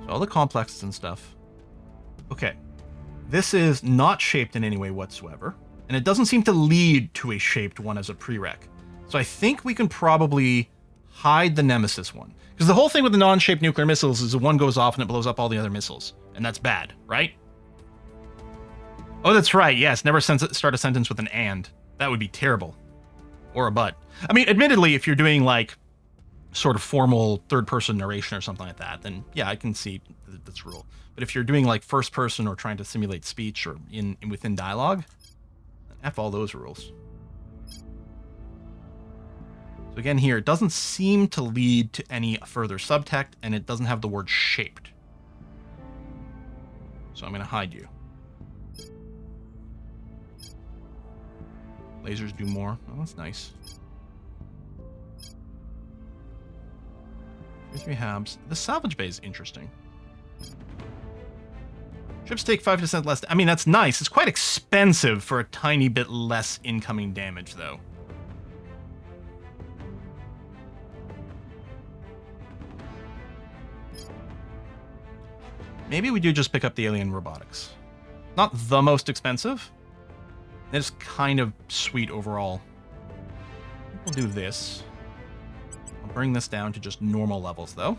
So all the complexes and stuff. Okay. This is not shaped in any way whatsoever, and it doesn't seem to lead to a shaped one as a prereq. So I think we can probably hide the Nemesis one. Because the whole thing with the non-shaped nuclear missiles is the one goes off and it blows up all the other missiles. And that's bad, right? Oh, that's right, yes. Never start a sentence with an and. That would be terrible. Or a but. I mean, admittedly, if you're doing like sort of formal third-person narration or something like that, then yeah, I can see this rule. But if you're doing like first person or trying to simulate speech or within dialogue, then F all those rules. So again here, it doesn't seem to lead to any further subtext, and it doesn't have the word shaped. So I'm going to hide you. Lasers do more. Oh, that's nice. 3 habs. The salvage bay is interesting. Ships take 5% less. I mean, that's nice. It's quite expensive for a tiny bit less incoming damage, though. Maybe we do just pick up the alien robotics. Not the most expensive. It's kind of sweet overall. We'll do this. I'll bring this down to just normal levels, though.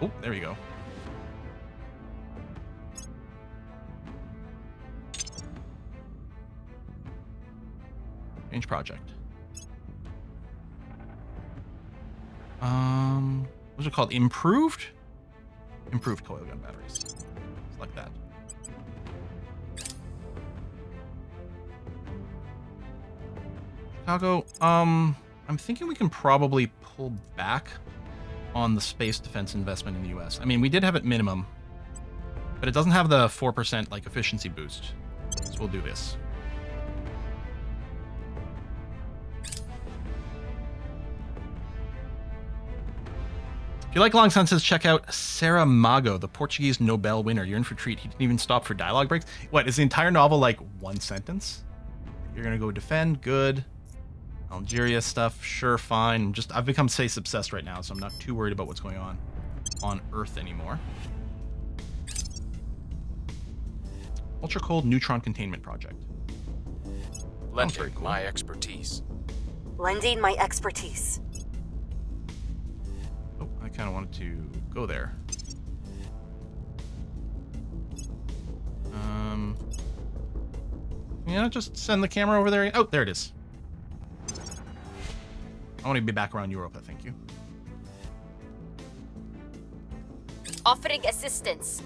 Oh, there we go. Change project. What's it called? Improved? Improved coil gun batteries. Select that. Chicago, I'm thinking we can probably pull back on the space defense investment in the US. I mean, we did have it minimum, but it doesn't have the 4% like efficiency boost. So we'll do this. If you like long sentences, check out Saramago, the Portuguese Nobel winner. You're in for a treat. He didn't even stop for dialogue breaks. What, is the entire novel like one sentence? You're gonna go defend, good. Algeria stuff, sure, fine. I've become space obsessed right now, so I'm not too worried about what's going on Earth anymore. Ultra cold neutron containment project. Lending cool. My expertise. Lending my expertise. Oh, I kind of wanted to go there. Yeah, just send the camera over there. Oh, there it is. I want to be back around Europa, thank you. Offering assistance.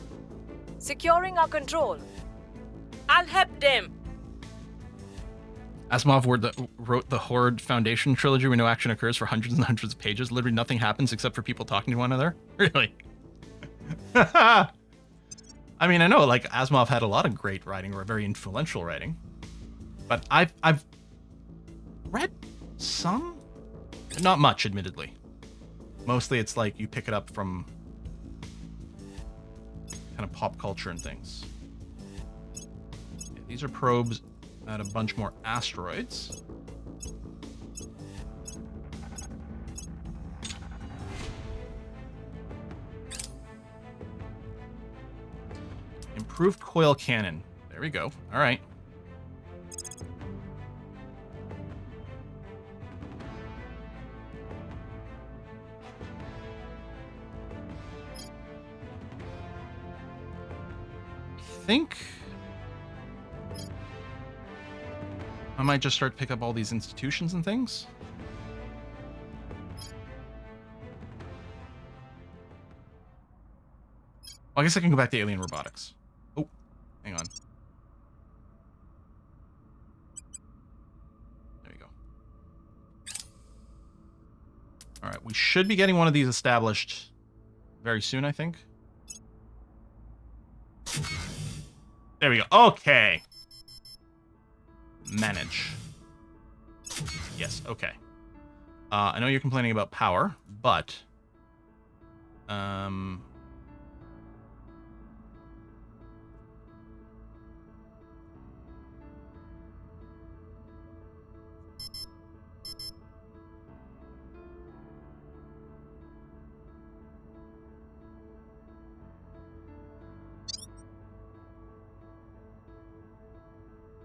Securing our control. I'll help them. Asimov wrote the Horde Foundation trilogy where no action occurs for hundreds and hundreds of pages. Literally nothing happens except for people talking to one another. Really? I mean, I know, like, Asimov had a lot of great writing, or very influential writing. But I've read some? Not much, admittedly. Mostly it's like you pick it up from kind of pop culture and things. Okay, these are probes at a bunch more asteroids. Improved coil cannon. There we go. All right. I think I might just start to pick up all these institutions and things. Well, I guess I can go back to alien robotics. Oh, hang on. There you go. All right, we should be getting one of these established very soon, I think. There we go. Okay. Manage. Yes, okay. I know you're complaining about power, but...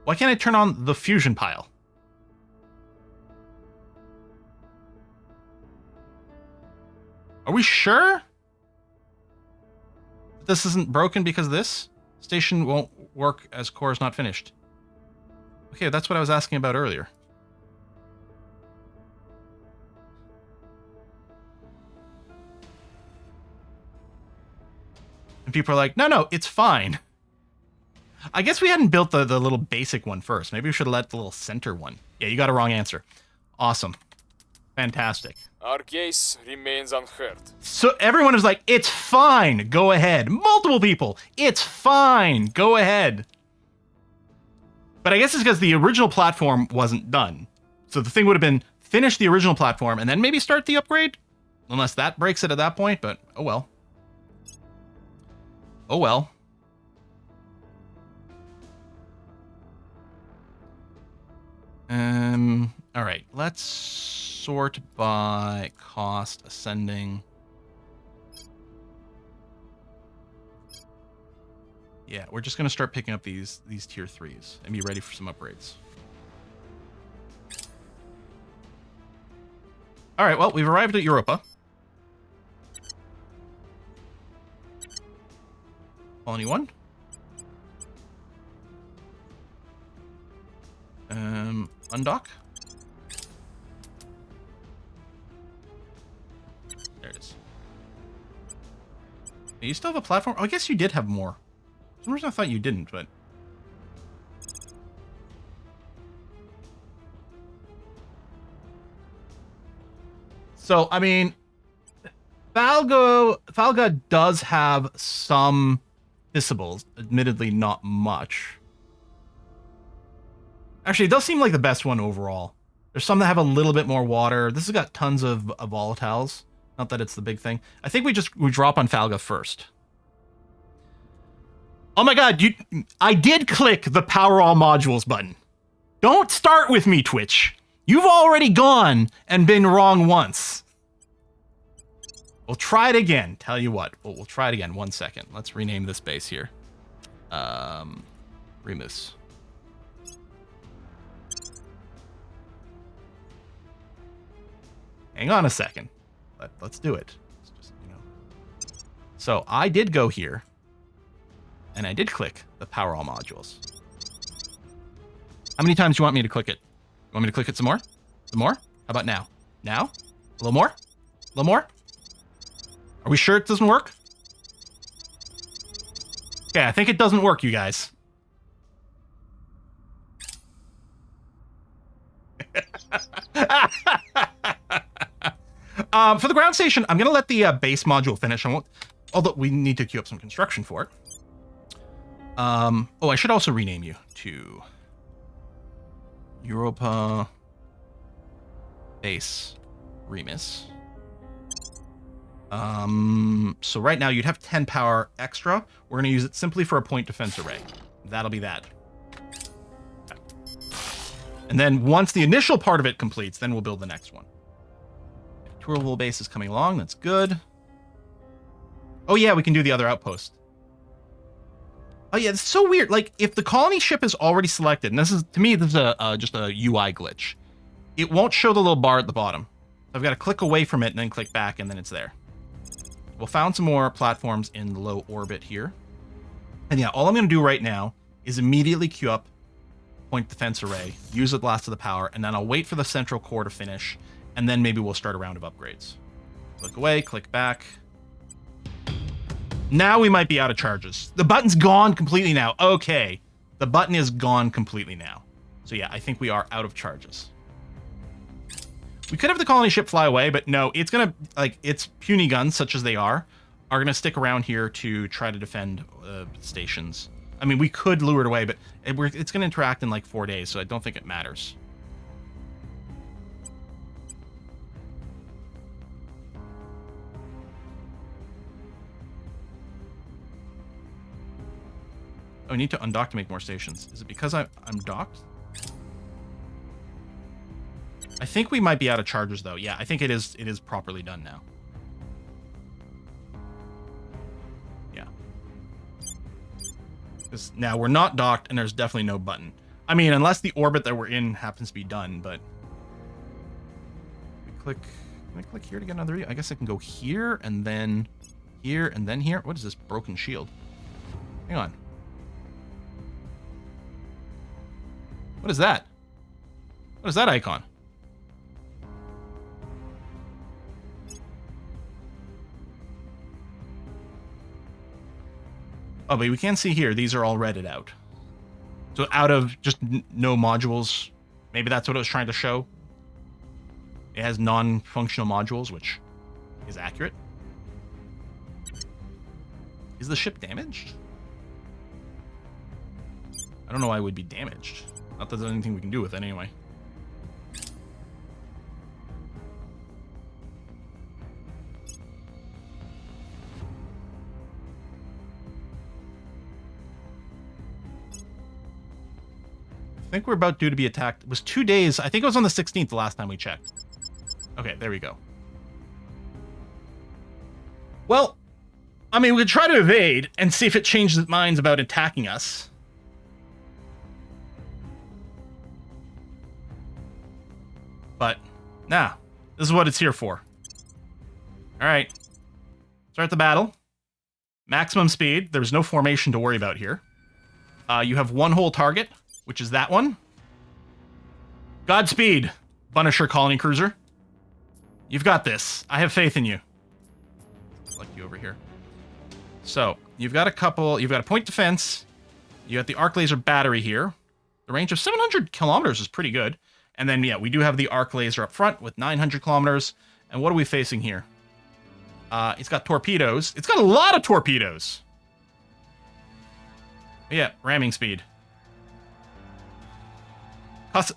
Why can't I turn on the fusion pile? Are we sure this isn't broken because this station won't work as core is not finished? Okay, that's what I was asking about earlier. And people are like, no, it's fine. I guess we hadn't built the little basic one first. Maybe we should have let the little center one. Yeah, you got a wrong answer. Awesome. Fantastic. Our case remains unheard. So everyone is like, it's fine. Go ahead. Multiple people. It's fine. Go ahead. But I guess it's because the original platform wasn't done. So the thing would have been finish the original platform and then maybe start the upgrade. Unless that breaks it at that point, but oh well. Oh well. All right, let's sort by cost ascending. Yeah, we're just gonna start picking up these tier 3s and be ready for some upgrades. All right, well, we've arrived at Europa. Colony 1. Undock. There it is. Hey, you still have a platform? Oh, I guess you did have more. For some reason I thought you didn't, but... So, I mean... Thalga does have some disables, admittedly not much. Actually, it does seem like the best one overall. There's some that have a little bit more water. This has got tons of volatiles. Not that it's the big thing. I think we drop on Thalga first. Oh my god, I did click the power all modules button. Don't start with me, Twitch. You've already gone and been wrong once. We'll try it again. Tell you what, we'll try it again. 1 second. Let's rename this base here. Remus. Hang on a second. Let's do it. Just, So I did go here, and I did click the power all modules. How many times do you want me to click it? You want me to click it some more? Some more? How about now? Now? A little more? A little more? Are we sure it doesn't work? Okay, I think it doesn't work, you guys. For the ground station, I'm going to let the base module finish. Although we need to queue up some construction for it. Oh, I should also rename you to Europa Base Remus. So right now you'd have 10 power extra. We're going to use it simply for a point defense array. That'll be that. Okay. And then once the initial part of it completes, then we'll build the next one. Tourable base is coming along. That's good. Oh yeah, we can do the other outpost. Oh yeah, it's so weird. Like, if the colony ship is already selected, and this is, to me, this is just a UI glitch. It won't show the little bar at the bottom. I've got to click away from it and then click back, and then it's there. We'll found some more platforms in low orbit here. And yeah, all I'm going to do right now is immediately queue up point defense array, use the blast of the power, and then I'll wait for the central core to finish, and then maybe we'll start a round of upgrades. Click away, click back. Now we might be out of charges. The button's gone completely now. Okay. The button is gone completely now. So yeah, I think we are out of charges. We could have the colony ship fly away, but no, it's gonna, like, its puny guns, such as they are gonna stick around here to try to defend stations. I mean, we could lure it away, but it's gonna interact in like 4 days, so I don't think it matters. Oh, I need to undock to make more stations. Is it because I'm docked? I think we might be out of charges, though. Yeah, I think it is properly done now. Yeah. Because now we're not docked, and there's definitely no button. I mean, unless the orbit that we're in happens to be done, but... We click... Can I click here to get another... I guess I can go here, and then here, and then here. What is this broken shield? Hang on. What is that? What is that icon? Oh, but we can see here, these are all redded out. So out of just no modules, maybe that's what it was trying to show. It has non-functional modules, which is accurate. Is the ship damaged? I don't know why it would be damaged. Not that there's anything we can do with it anyway. I think we're about due to be attacked. It was 2 days. I think it was on the 16th the last time we checked. Okay, there we go. Well, I mean, we could try to evade and see if it changes its minds about attacking us. But, nah, this is what it's here for. Alright. Start the battle. Maximum speed. There's no formation to worry about here. You have one whole target, which is that one. Godspeed, Punisher colony cruiser. You've got this. I have faith in you. Select you over here. So, you've got a point defense. You got the arc laser battery here. The range of 700 kilometers is pretty good. And then, yeah, we do have the arc laser up front with 900 kilometers. And what are we facing here? It's got torpedoes. It's got a lot of torpedoes. Yeah, ramming speed.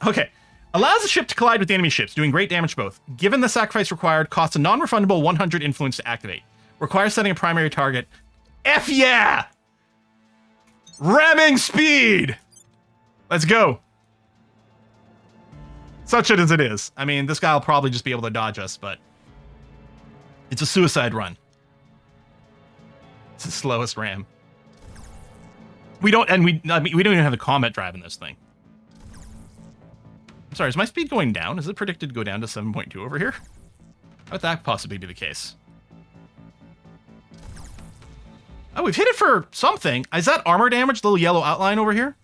Okay. Allows the ship to collide with the enemy ships, doing great damage to both. Given the sacrifice required, costs a non-refundable 100 influence to activate. Requires setting a primary target. F yeah! Ramming speed! Let's go. Such it as it is. I mean, this guy will probably just be able to dodge us, but... It's a suicide run. It's the slowest ram. We don't even have the Comet drive in this thing. I'm sorry, is my speed going down? Is it predicted to go down to 7.2 over here? How would that possibly be the case? Oh, we've hit it for something. Is that armor damage, the little yellow outline over here?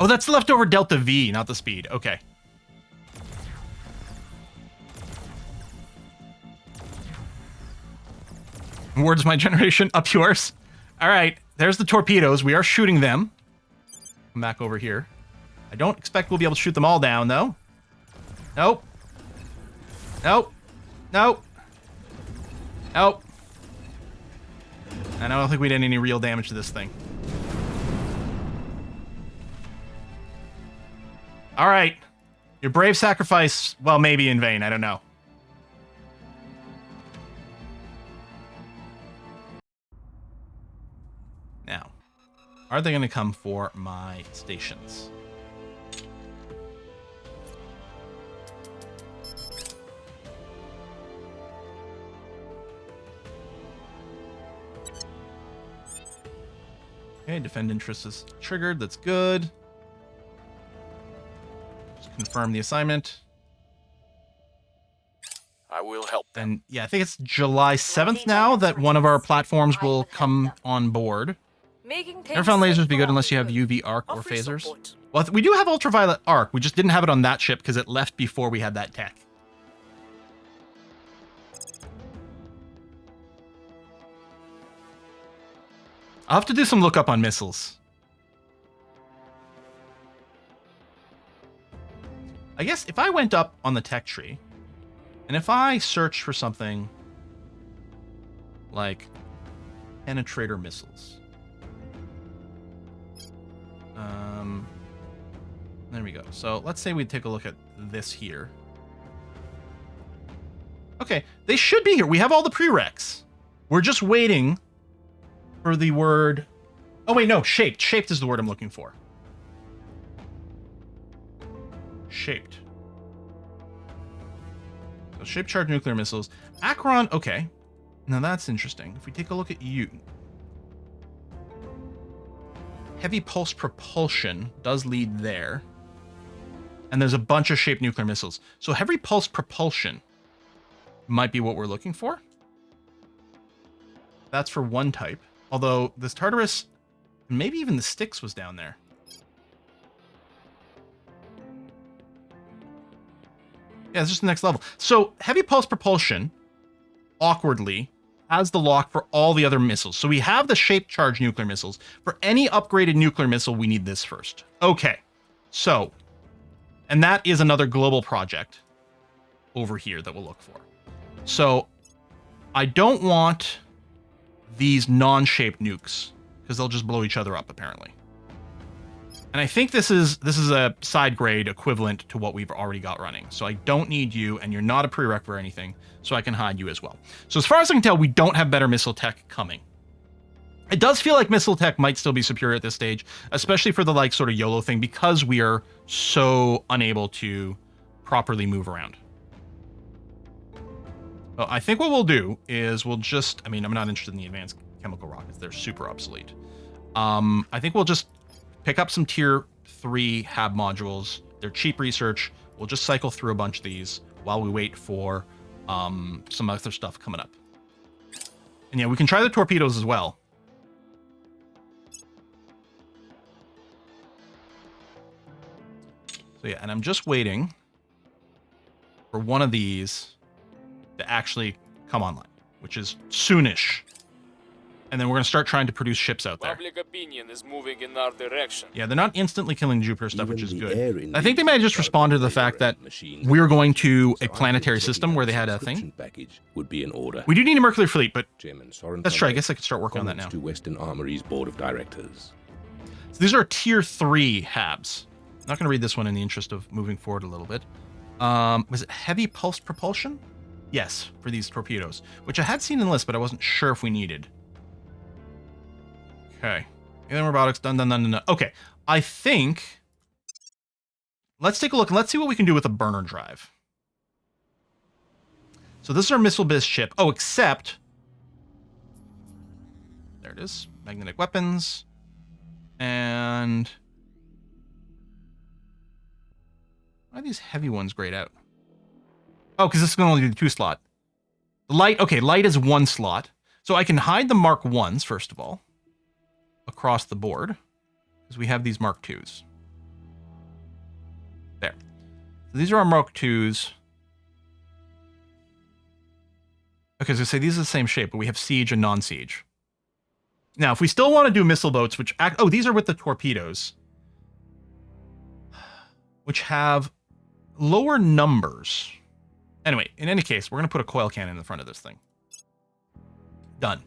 Oh, that's the leftover Delta V, not the speed. Okay. Where does my generation? Up yours. All right. There's the torpedoes. We are shooting them. Come back over here. I don't expect we'll be able to shoot them all down, though. Nope. Nope. Nope. Nope. And I don't think we did any real damage to this thing. All right. Your brave sacrifice, well, maybe in vain. I don't know. Now, are they going to come for my stations? Okay, defend interest is triggered. That's good. Just confirm the assignment. I will help them. And yeah, I think it's July 7th now that one of our platforms will come on board. Never found lasers be good unless you have UV arc or phasers. Well, we do have ultraviolet arc. We just didn't have it on that ship because it left before we had that tech. I'll have to do some lookup on missiles. I guess if I went up on the tech tree, and if I searched for something like penetrator missiles. There we go. So let's say we take a look at this here. Okay, they should be here. We have all the prereqs. We're just waiting for the word. Oh wait, no, shaped. Shaped is the word I'm looking for. Shaped. So shaped charged nuclear missiles. Acheron, okay. Now that's interesting. If we take a look at you. Heavy pulse propulsion does lead there. And there's a bunch of shaped nuclear missiles. So heavy pulse propulsion might be what we're looking for. That's for one type. Although this Tartarus, maybe even the Styx was down there. Yeah, it's just the next level. So heavy pulse propulsion, awkwardly, has the lock for all the other missiles. So we have the shaped charge nuclear missiles. For any upgraded nuclear missile, we need this first. Okay, so, and that is another global project over here that we'll look for. So I don't want these non-shaped nukes because they'll just blow each other up apparently. And I think this is a side grade equivalent to what we've already got running. So I don't need you, and you're not a prereq or anything, so I can hide you as well. So as far as I can tell, we don't have better missile tech coming. It does feel like missile tech might still be superior at this stage, especially for the like sort of YOLO thing, because we are so unable to properly move around. Well, I think what we'll do is we'll just, I mean, I'm not interested in the advanced chemical rockets. They're super obsolete. I think we'll just pick up some tier 3 HAB modules. They're cheap research. We'll just cycle through a bunch of these while we wait for some other stuff coming up. And yeah, we can try the torpedoes as well. So yeah, and I'm just waiting for one of these to actually come online, which is soonish. And then we're going to start trying to produce ships out there. Public opinion is moving in our direction. Yeah, they're not instantly killing Jupiter stuff, which is good. I think they might have just responded to the fact that we're going to a planetary system where they had a thing. Would be in order. We do need a Mercury fleet, but that's true. I guess I could start working on that now. To Western Armory's board of directors. So these are tier 3 HABs. I'm not going to read this one in the interest of moving forward a little bit. Was it heavy pulse propulsion? Yes, for these torpedoes, which I had seen in the list, but I wasn't sure if we needed. Okay. Alien robotics, done. Okay. I think... Let's take a look and let's see what we can do with a burner drive. So this is our missile biz ship. Oh, except... There it is. Magnetic weapons. And... Why are these heavy ones grayed out? Oh, because this is going to only do the 2 slot. The light, okay, light is 1 slot. So I can hide the Mark 1s, first of all. Across the board, because we have these Mark 2s. There. So these are our Mark 2s. Okay, so say these are the same shape, but we have siege and non-siege. Now, if we still want to do missile boats, which act, oh, these are with the torpedoes. which have lower numbers. Anyway, in any case, we're going to put a coil cannon in the front of this thing. Done.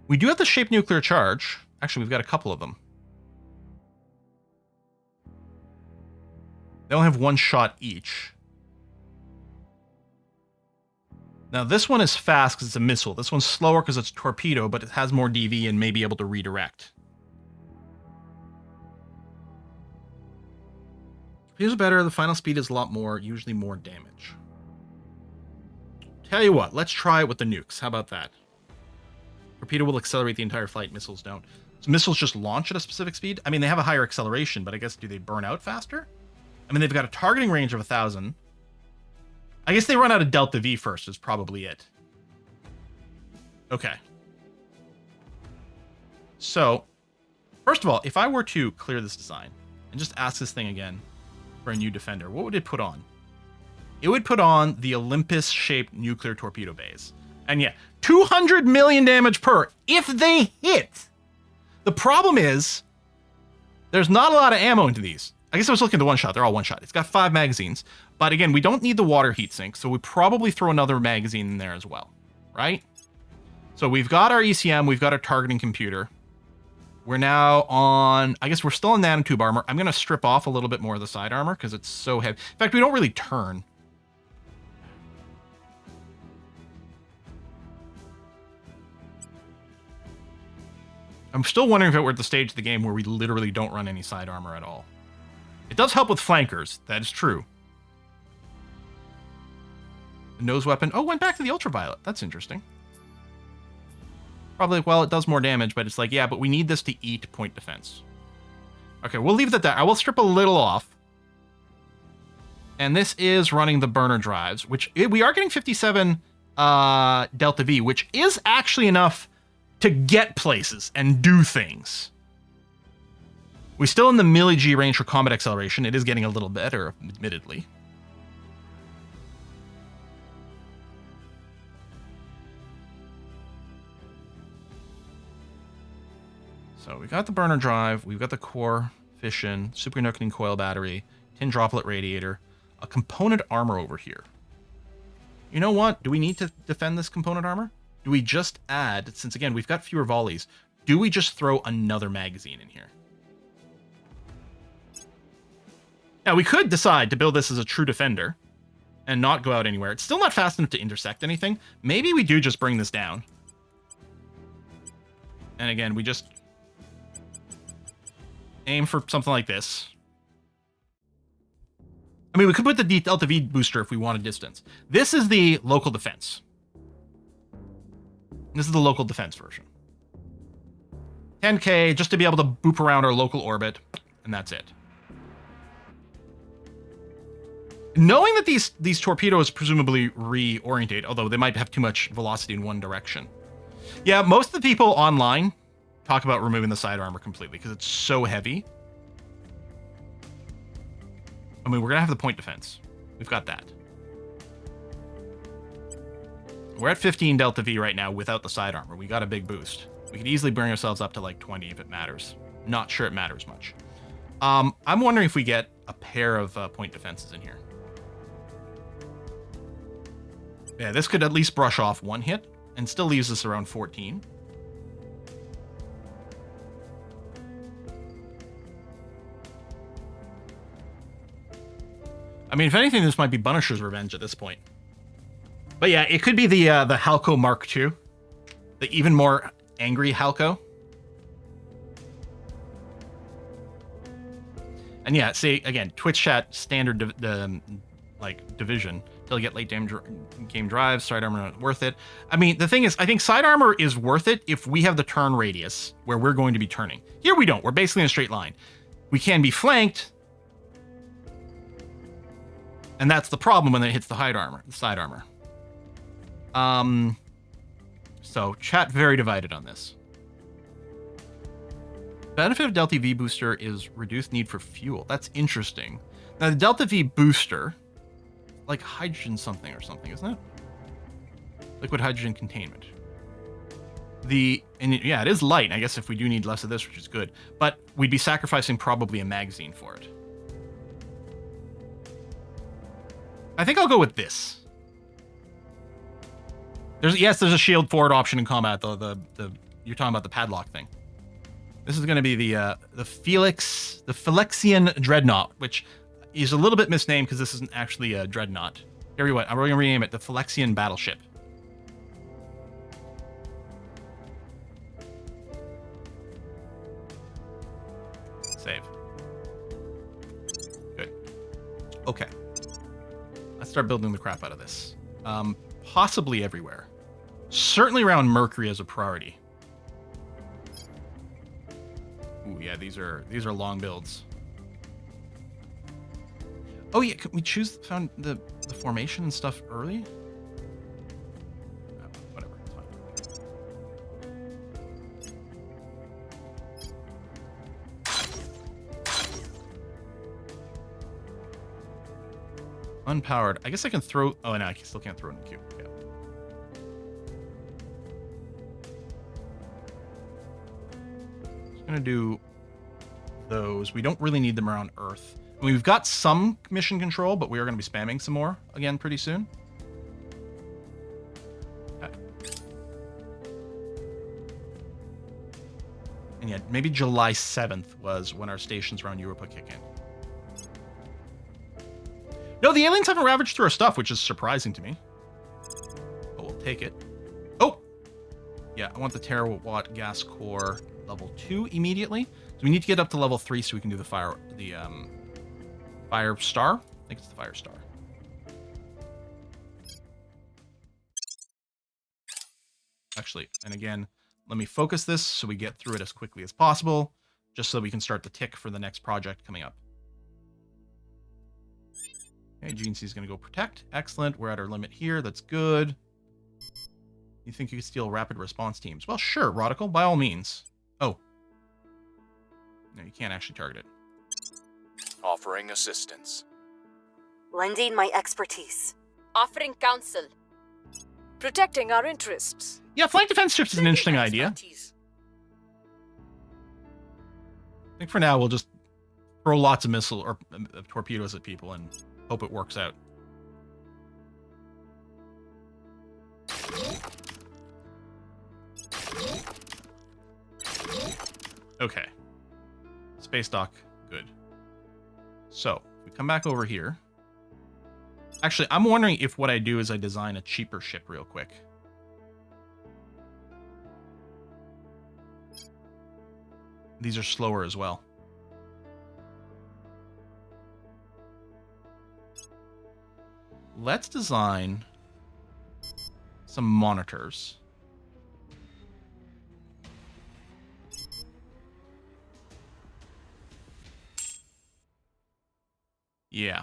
We do have the shaped nuclear charge. Actually, we've got a couple of them. They only have one shot each. Now, this one is fast because it's a missile. This one's slower because it's a torpedo, but it has more DV and may be able to redirect. Feels better. The final speed is a lot more, usually more damage. Tell you what, let's try it with the nukes. How about that? Torpedo will accelerate the entire flight. Missiles don't. So missiles just launch at a specific speed? I mean, they have a higher acceleration, but I guess do they burn out faster? I mean, they've got a targeting range of 1,000. I guess they run out of Delta V first is probably it. Okay. So, first of all, if I were to clear this design and just ask this thing again for a new defender, what would it put on? It would put on the Olympus-shaped nuclear torpedo bays. And yeah, 200 million damage per if they hit. The problem is there's not a lot of ammo into these. I guess I was looking at the one shot. They're all one shot. It's got 5 magazines. But again, we don't need the water heat sink, so we probably throw another magazine in there as well, right? So we've got our ECM. We've got our targeting computer. We're now on, I guess we're still on nanotube armor. I'm going to strip off a little bit more of the side armor because it's so heavy. In fact, we don't really turn. I'm still wondering if we're at the stage of the game where we literally don't run any side armor at all. It does help with flankers. That is true. The nose weapon. Oh, went back to the ultraviolet. That's interesting. Probably, well, it does more damage, but it's like, yeah, but we need this to eat point defense. Okay, we'll leave that there. I will strip a little off. And this is running the burner drives, which we are getting 57 Delta V, which is actually enough to get places and do things. We're still in the milli-G range for combat acceleration. It is getting a little better, admittedly. So we've got the burner drive, we've got the core fission, superconducting coil battery, tin droplet radiator, a component armor over here. You know what? Do we need to defend this component armor? Do we just add, since again, we've got fewer volleys, do we just throw another magazine in here? Now, we could decide to build this as a true defender and not go out anywhere. It's still not fast enough to intersect anything. Maybe we do just bring this down. And again, we just aim for something like this. I mean, we could put the Delta V booster if we wanted distance. This is the local defense. This is the local defense version. 10K just to be able to boop around our local orbit, and that's it. Knowing that these torpedoes presumably reorientate, although they might have too much velocity in one direction. Yeah, most of the people online talk about removing the side armor completely because it's so heavy. I mean, we're going to have the point defense. We've got that. We're at 15 Delta V right now without the side armor. We got a big boost. We could easily bring ourselves up to like 20 if it matters. Not sure it matters much. I'm wondering if we get a pair of point defenses in here. Yeah, this could at least brush off one hit and still leaves us around 14. I mean, if anything, this might be Punisher's revenge at this point. But yeah, it could be the Halco Mark II. The even more angry Halco. And yeah, see, again, Twitch chat standard division. Till you get late game drives, side armor not worth it. I mean, the thing is, I think side armor is worth it if we have the turn radius where we're going to be turning. Here we don't. We're basically in a straight line. We can be flanked. And that's the problem when it hits the side armor. So chat very divided on this. Benefit of Delta V booster is reduced need for fuel. That's interesting. Now the Delta V booster, like hydrogen something or something, isn't it? Liquid hydrogen containment. Yeah, it is light. I guess if we do need less of this, which is good, but we'd be sacrificing probably a magazine for it. I think I'll go with this. There's a shield forward option in combat though. You're talking about the padlock thing. This is going to be the Phylexian Dreadnought, which is a little bit misnamed because this isn't actually a dreadnought. Here we go. I'm going to rename it the Phylexian Battleship. Save. Good. Okay. Let's start building the crap out of this. Possibly everywhere. Certainly around Mercury as a priority. Ooh, yeah, these are long builds. Oh yeah, can we found the formation and stuff early? Whatever, it's fine. Unpowered. I guess I can throw. Oh, no, I still can't throw it in the queue. Yeah. Just gonna do those. We don't really need them around Earth. I mean, we've got some mission control, but we are going to be spamming some more again pretty soon. Okay. And yeah, maybe July 7th was when our stations around Europa kick in. No, the aliens haven't ravaged through our stuff, which is surprising to me. But we'll take it. Oh! Yeah, I want the terawatt gas core level 2 immediately. So we need to get up to level 3 so we can do the Fire Star? I think it's the Fire Star. Actually, and again, let me focus this so we get through it as quickly as possible, just so we can start the tick for the next project coming up. Okay, GNC is going to go protect. Excellent. We're at our limit here. That's good. You think you could steal rapid response teams? Well, sure, Rodical, by all means. Oh. No, you can't actually target it. Offering assistance. Lending my expertise. Offering counsel. Protecting our interests. Yeah, flank defense strips is an interesting idea. I think for now we'll just throw lots of torpedoes at people and hope it works out. Okay. Space dock, good. So, if we come back over here. Actually, I'm wondering if what I do is I design a cheaper ship real quick. These are slower as well. Let's design some monitors. Yeah.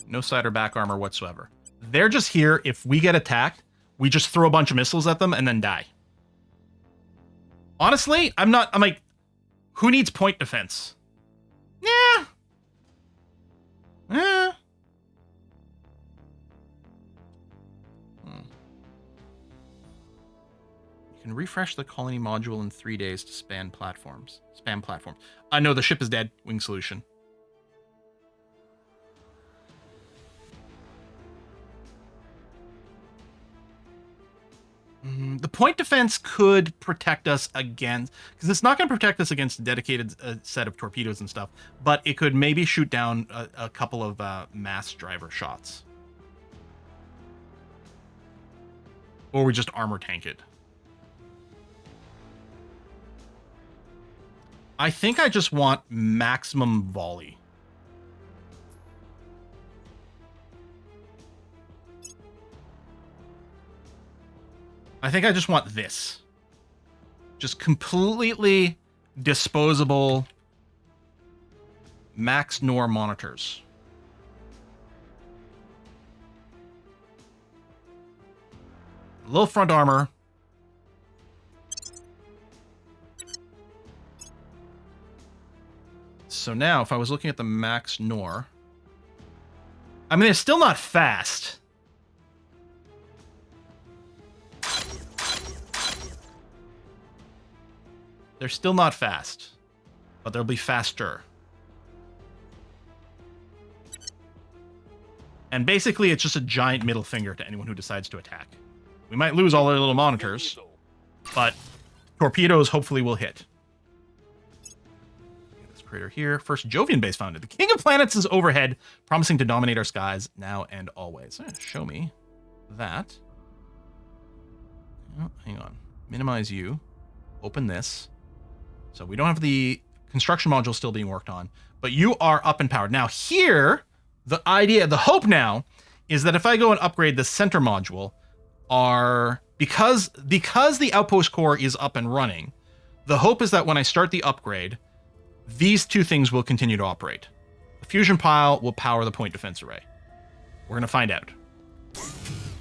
No side or back armor whatsoever. They're just here. If we get attacked, we just throw a bunch of missiles at them and then die. Honestly, I'm like, who needs point defense? Yeah. Yeah. You can refresh the colony module in 3 days to spam platforms. No, the ship is dead. Wing solution. The point defense could protect us against, because it's not going to protect us against a dedicated set of torpedoes and stuff, but it could maybe shoot down a couple of mass driver shots. Or we just armor tank it. I think I just want maximum volley. I think I just want this. Just completely disposable max NOR monitors. Low front armor. So So now, if I was looking at the max Nor, I mean, they're still not fast. They're still not fast, but they'll be faster. And basically, it's just a giant middle finger to anyone who decides to attack. We might lose all our little monitors, but torpedoes hopefully will hit. This crater here. First Jovian base founded. The King of Planets is overhead, promising to dominate our skies now and always. Show me that. Oh, hang on. Minimize you. Open this. So we don't have the construction module still being worked on, but you are up and powered. Now here, the idea, the hope now, is that if I go and upgrade the center module, because the outpost core is up and running, the hope is that when I start the upgrade, these two things will continue to operate. The fusion pile will power the point defense array. We're going to find out.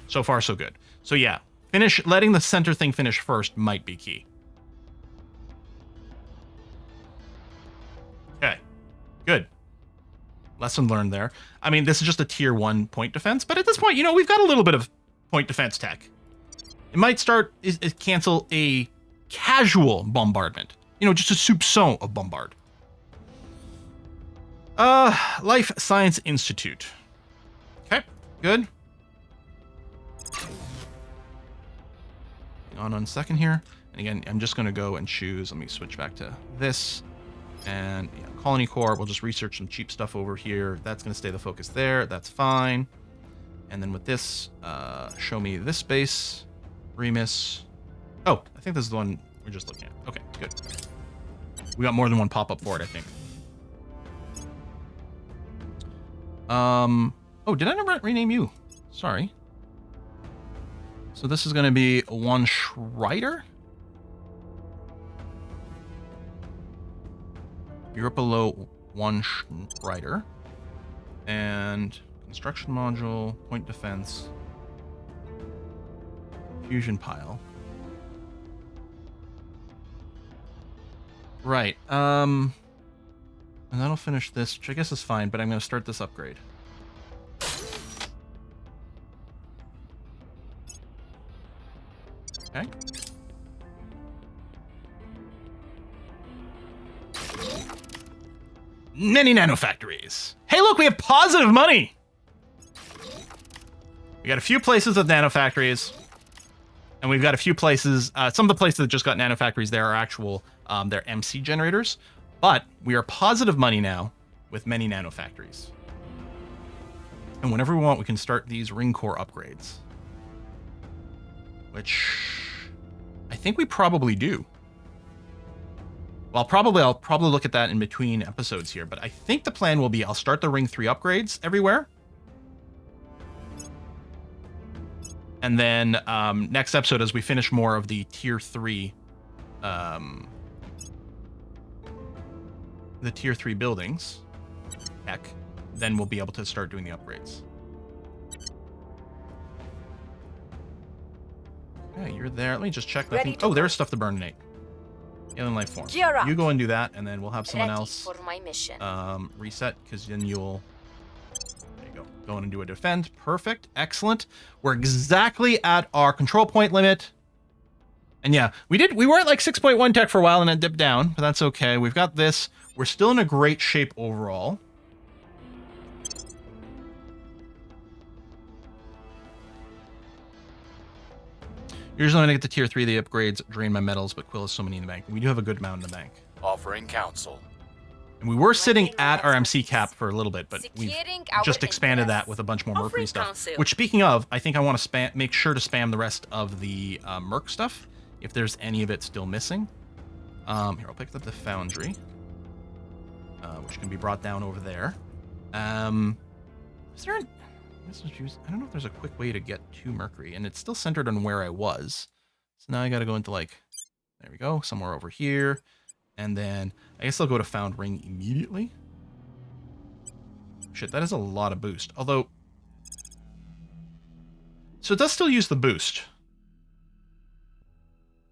So far, so good. So yeah, letting the center thing finish first might be key. Okay, good. Lesson learned there. I mean, this is just a tier 1 point defense, but at this point, you know, we've got a little bit of point defense tech. It might cancel a casual bombardment. You know, just a soupçon of bombard. Life Science Institute. Okay, good. Hang on 1 second here. And again, I'm just going to go and choose. Let me switch back to this. And yeah, Colony Core, we'll just research some cheap stuff over here. That's going to stay the focus there. That's fine. And then with this, show me this base. Remus. Oh, I think this is the one we're just looking at. Okay, good. We got more than one pop-up for it, I think. Oh, did I never rename you? Sorry. So this is going to be one Schreider. You're below one Schreider. And construction module, point defense, fusion pile. Right. And that'll finish this, which I guess is fine, but I'm going to start this upgrade. Okay. Many nanofactories. Hey, look, we have positive money. We got a few places with nanofactories, and we've got a few places. Some of the places that just got nanofactories there are actual, they're MC generators, but we are positive money now with many nanofactories. And whenever we want, we can start these ring core upgrades, which I think we probably do. Well, I'll probably look at that in between episodes here, but I think the plan will be I'll start the Ring 3 upgrades everywhere. And then next episode, as we finish more of the tier 3 buildings, heck, then we'll be able to start doing the upgrades. Okay, you're there. Let me just check. Oh, there's stuff to burninate. Alien life form. You go and do that, and then we'll have someone else for my mission. Reset, because then you'll... There you go. Go in and do a defend. Perfect. Excellent. We're exactly at our control point limit. And yeah, we were at like 6.1 tech for a while, and it dipped down, but that's okay. We've got this. We're still in a great shape overall. Usually when I get to tier 3, the upgrades drain my metals, but Quill has so many in the bank. We do have a good amount in the bank. Offering counsel. And we were sitting at our MC cap for a little bit, but we've just expanded that with a bunch more Mercury stuff. Which, speaking of, I think I want to make sure to spam the rest of the Merc stuff, if there's any of it still missing. Here, I'll pick up the Foundry, which can be brought down over there. Is there an... I don't know if there's a quick way to get to Mercury, and it's still centered on where I was. So now I got to go into, like, there we go, somewhere over here. And then I guess I'll go to Found Ring immediately. Shit, that is a lot of boost. Although, so it does still use the boost.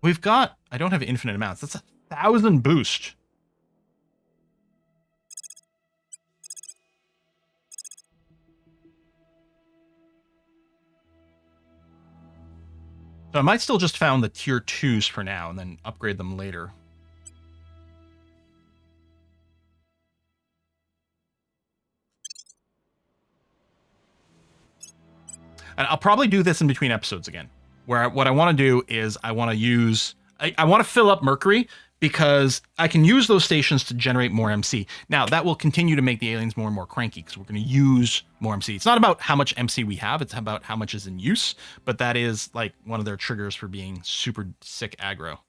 We've got, I don't have infinite amounts. That's 1,000 boost. So I might still just found the tier 2s for now and then upgrade them later. And I'll probably do this in between episodes again, where what I want to do is I want to fill up Mercury because I can use those stations to generate more MC. Now, that will continue to make the aliens more and more cranky because we're going to use more MC. It's not about how much MC we have, it's about how much is in use, but that is like one of their triggers for being super sick aggro.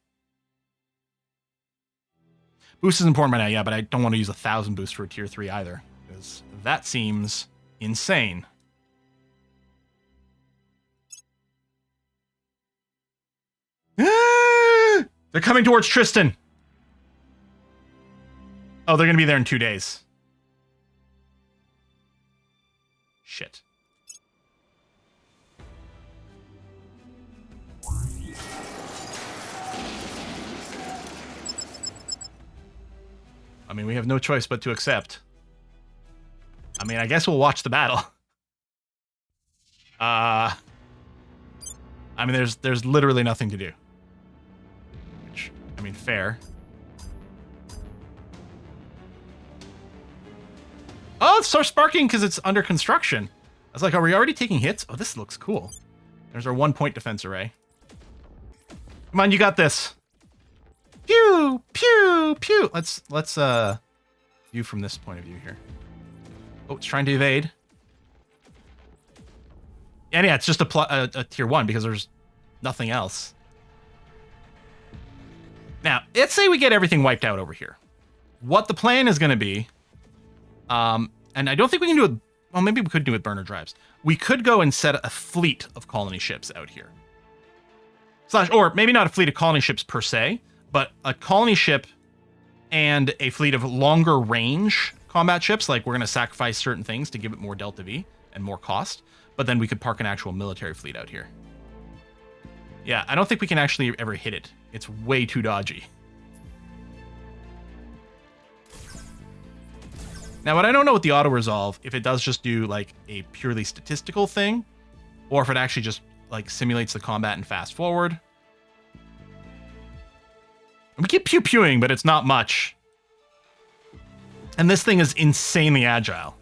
Boost is important right now, yeah, but I don't want to use 1,000 boost for a tier 3 either, because that seems insane. They're coming towards Tristan. Oh, they're going to be there in 2 days. Shit. I mean, we have no choice but to accept. I mean, I guess we'll watch the battle. I mean, there's literally nothing to do. Which, I mean, fair. Oh, it starts sparking because it's under construction. I was like, are we already taking hits? Oh, this looks cool. There's our 1-point defense array. Come on, you got this. Pew, pew, pew. Let's view from this point of view here. Oh, it's trying to evade. And yeah, it's just a tier 1 because there's nothing else. Now, let's say we get everything wiped out over here. What the plan is going to be, and I don't think we can do it. Well, maybe we could do it with burner drives. We could go and set a fleet of colony ships out here. Or maybe not a fleet of colony ships per se, but a colony ship and a fleet of longer range combat ships. Like, we're going to sacrifice certain things to give it more Delta V and more cost. But then we could park an actual military fleet out here. Yeah, I don't think we can actually ever hit it. It's way too dodgy. Now, what I don't know with the auto-resolve, if it does just do, like, a purely statistical thing, or if it actually just, like, simulates the combat and fast forward. We keep pew-pewing, but it's not much. And this thing is insanely agile.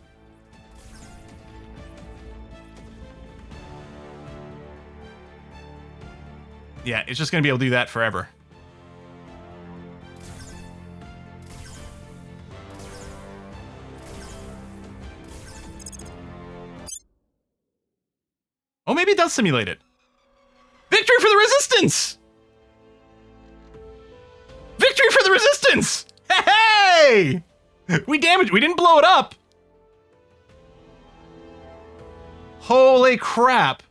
Yeah, it's just going to be able to do that forever. Oh, maybe it does simulate it. Victory for the Resistance! Victory for the Resistance! Hey! We damaged. We didn't blow it up. Holy crap.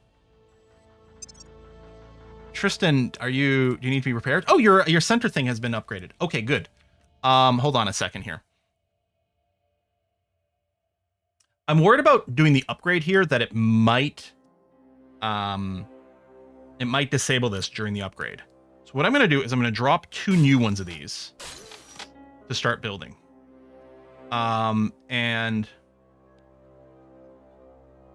Tristan, do you need to be repaired? Oh, your center thing has been upgraded. Okay, good. Hold on a second here. I'm worried about doing the upgrade here that it might disable this during the upgrade. So what I'm going to do is I'm going to drop 2 new ones of these to start building. And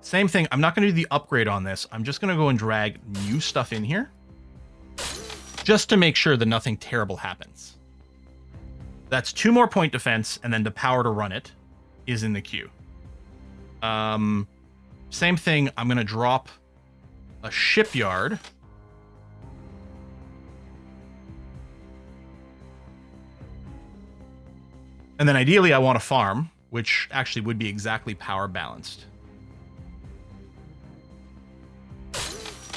same thing. I'm not going to do the upgrade on this. I'm just going to go and drag new stuff in here just to make sure that nothing terrible happens. That's 2 more point defense, and then the power to run it is in the queue. Same thing. I'm going to drop a shipyard. And then ideally I want a farm, which actually would be exactly power balanced.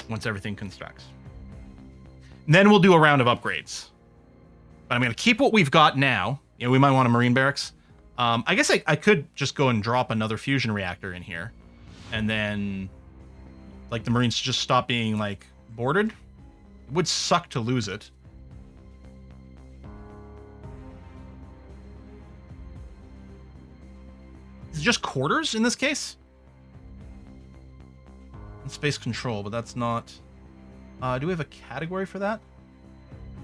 Once everything constructs. And then we'll do a round of upgrades. But I'm going to keep what we've got now. You know, we might want a marine barracks. I guess I could just go and drop another fusion reactor in here. And then, like, the marines just stop being, like, boarded. It would suck to lose it. Is it just quarters in this case? Space control, but that's not... do we have a category for that?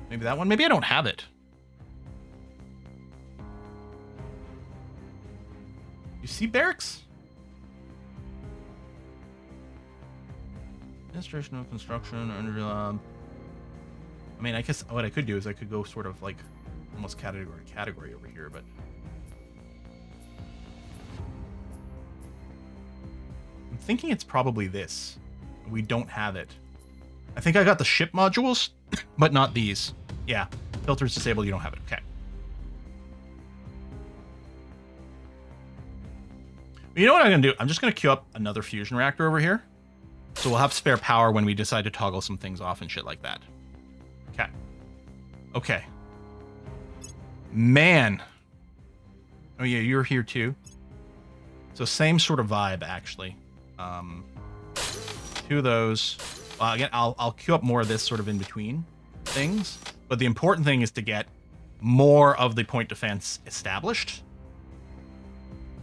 Maybe that one? Maybe I don't have it. You see barracks? Administration of construction, energy lab. I mean, I guess what I could do is I could go sort of like almost category over here, but I'm thinking it's probably this. We don't have it. I think I got the ship modules, but not these. Yeah, filters disabled, you don't have it. Okay. You know what I'm going to do? I'm just going to queue up another fusion reactor over here. So we'll have spare power when we decide to toggle some things off and shit like that. Okay. Okay. Man. Oh yeah, you're here too. So same sort of vibe, actually. Two of those. Again, I'll queue up more of this sort of in between things. But the important thing is to get more of the point defense established.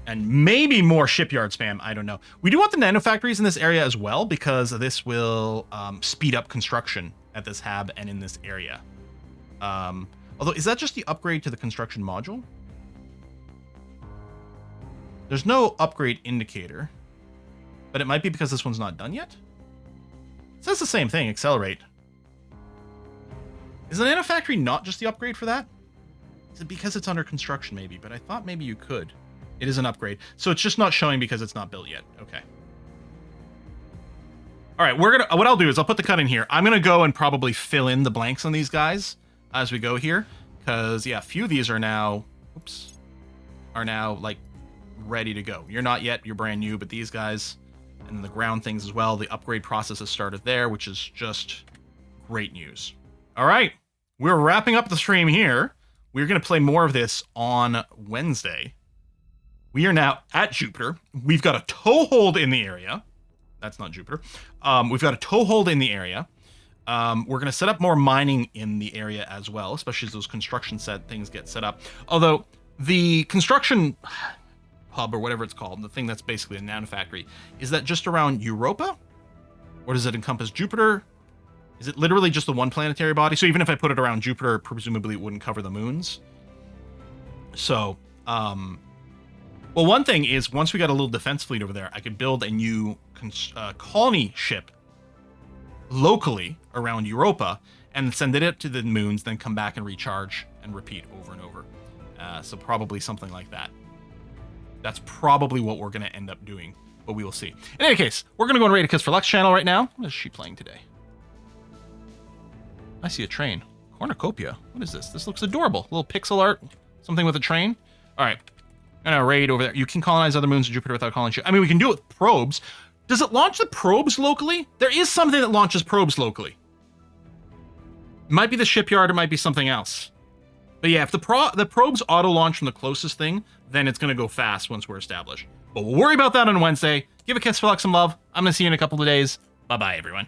And maybe more shipyard spam, I don't know. We do want the nanofactories in this area as well, because this will speed up construction at this hab and in this area. Although, is that just the upgrade to the construction module? There's no upgrade indicator, but it might be because this one's not done yet. It says the same thing, accelerate. Is the nanofactory not just the upgrade for that? Is it because it's under construction maybe? But I thought maybe you could. It is an upgrade. So it's just not showing because it's not built yet. Okay. All right, what I'll do is I'll put the cut in here. I'm gonna go and probably fill in the blanks on these guys as we go here. Because yeah, a few of these are now, are now like ready to go. You're not yet, you're brand new, but these guys and the ground things as well, the upgrade process has started there, which is just great news. All right, we're wrapping up the stream here. We're gonna play more of this on Wednesday. We are now at Jupiter. We've got a toehold in the area. That's not Jupiter. We've got a toehold in the area. We're going to set up more mining in the area as well, especially as those construction things get set up. Although the construction hub or whatever it's called, the thing that's basically a nanofactory, is that just around Europa? Or does it encompass Jupiter? Is it literally just the one planetary body? So even if I put it around Jupiter, presumably it wouldn't cover the moons. So, well, one thing is, once we got a little defense fleet over there, I could build a new colony ship locally around Europa and send it up to the moons, then come back and recharge and repeat over and over. So probably something like that. That's probably what we're going to end up doing, but we will see. In any case, we're going to go and raid a Kiss for Lux channel right now. What is she playing today? I see a train. Cornucopia. What is this? This looks adorable. A little pixel art. Something with a train. All right. I'm going to raid over there. You can colonize other moons of Jupiter without calling ship. I mean, we can do it with probes. Does it launch the probes locally? There is something that launches probes locally. It might be the shipyard. It might be something else. But yeah, if the probes auto-launch from the closest thing, then it's going to go fast once we're established. But we'll worry about that on Wednesday. Give a Kiss for Lux some love. I'm going to see you in a couple of days. Bye-bye, everyone.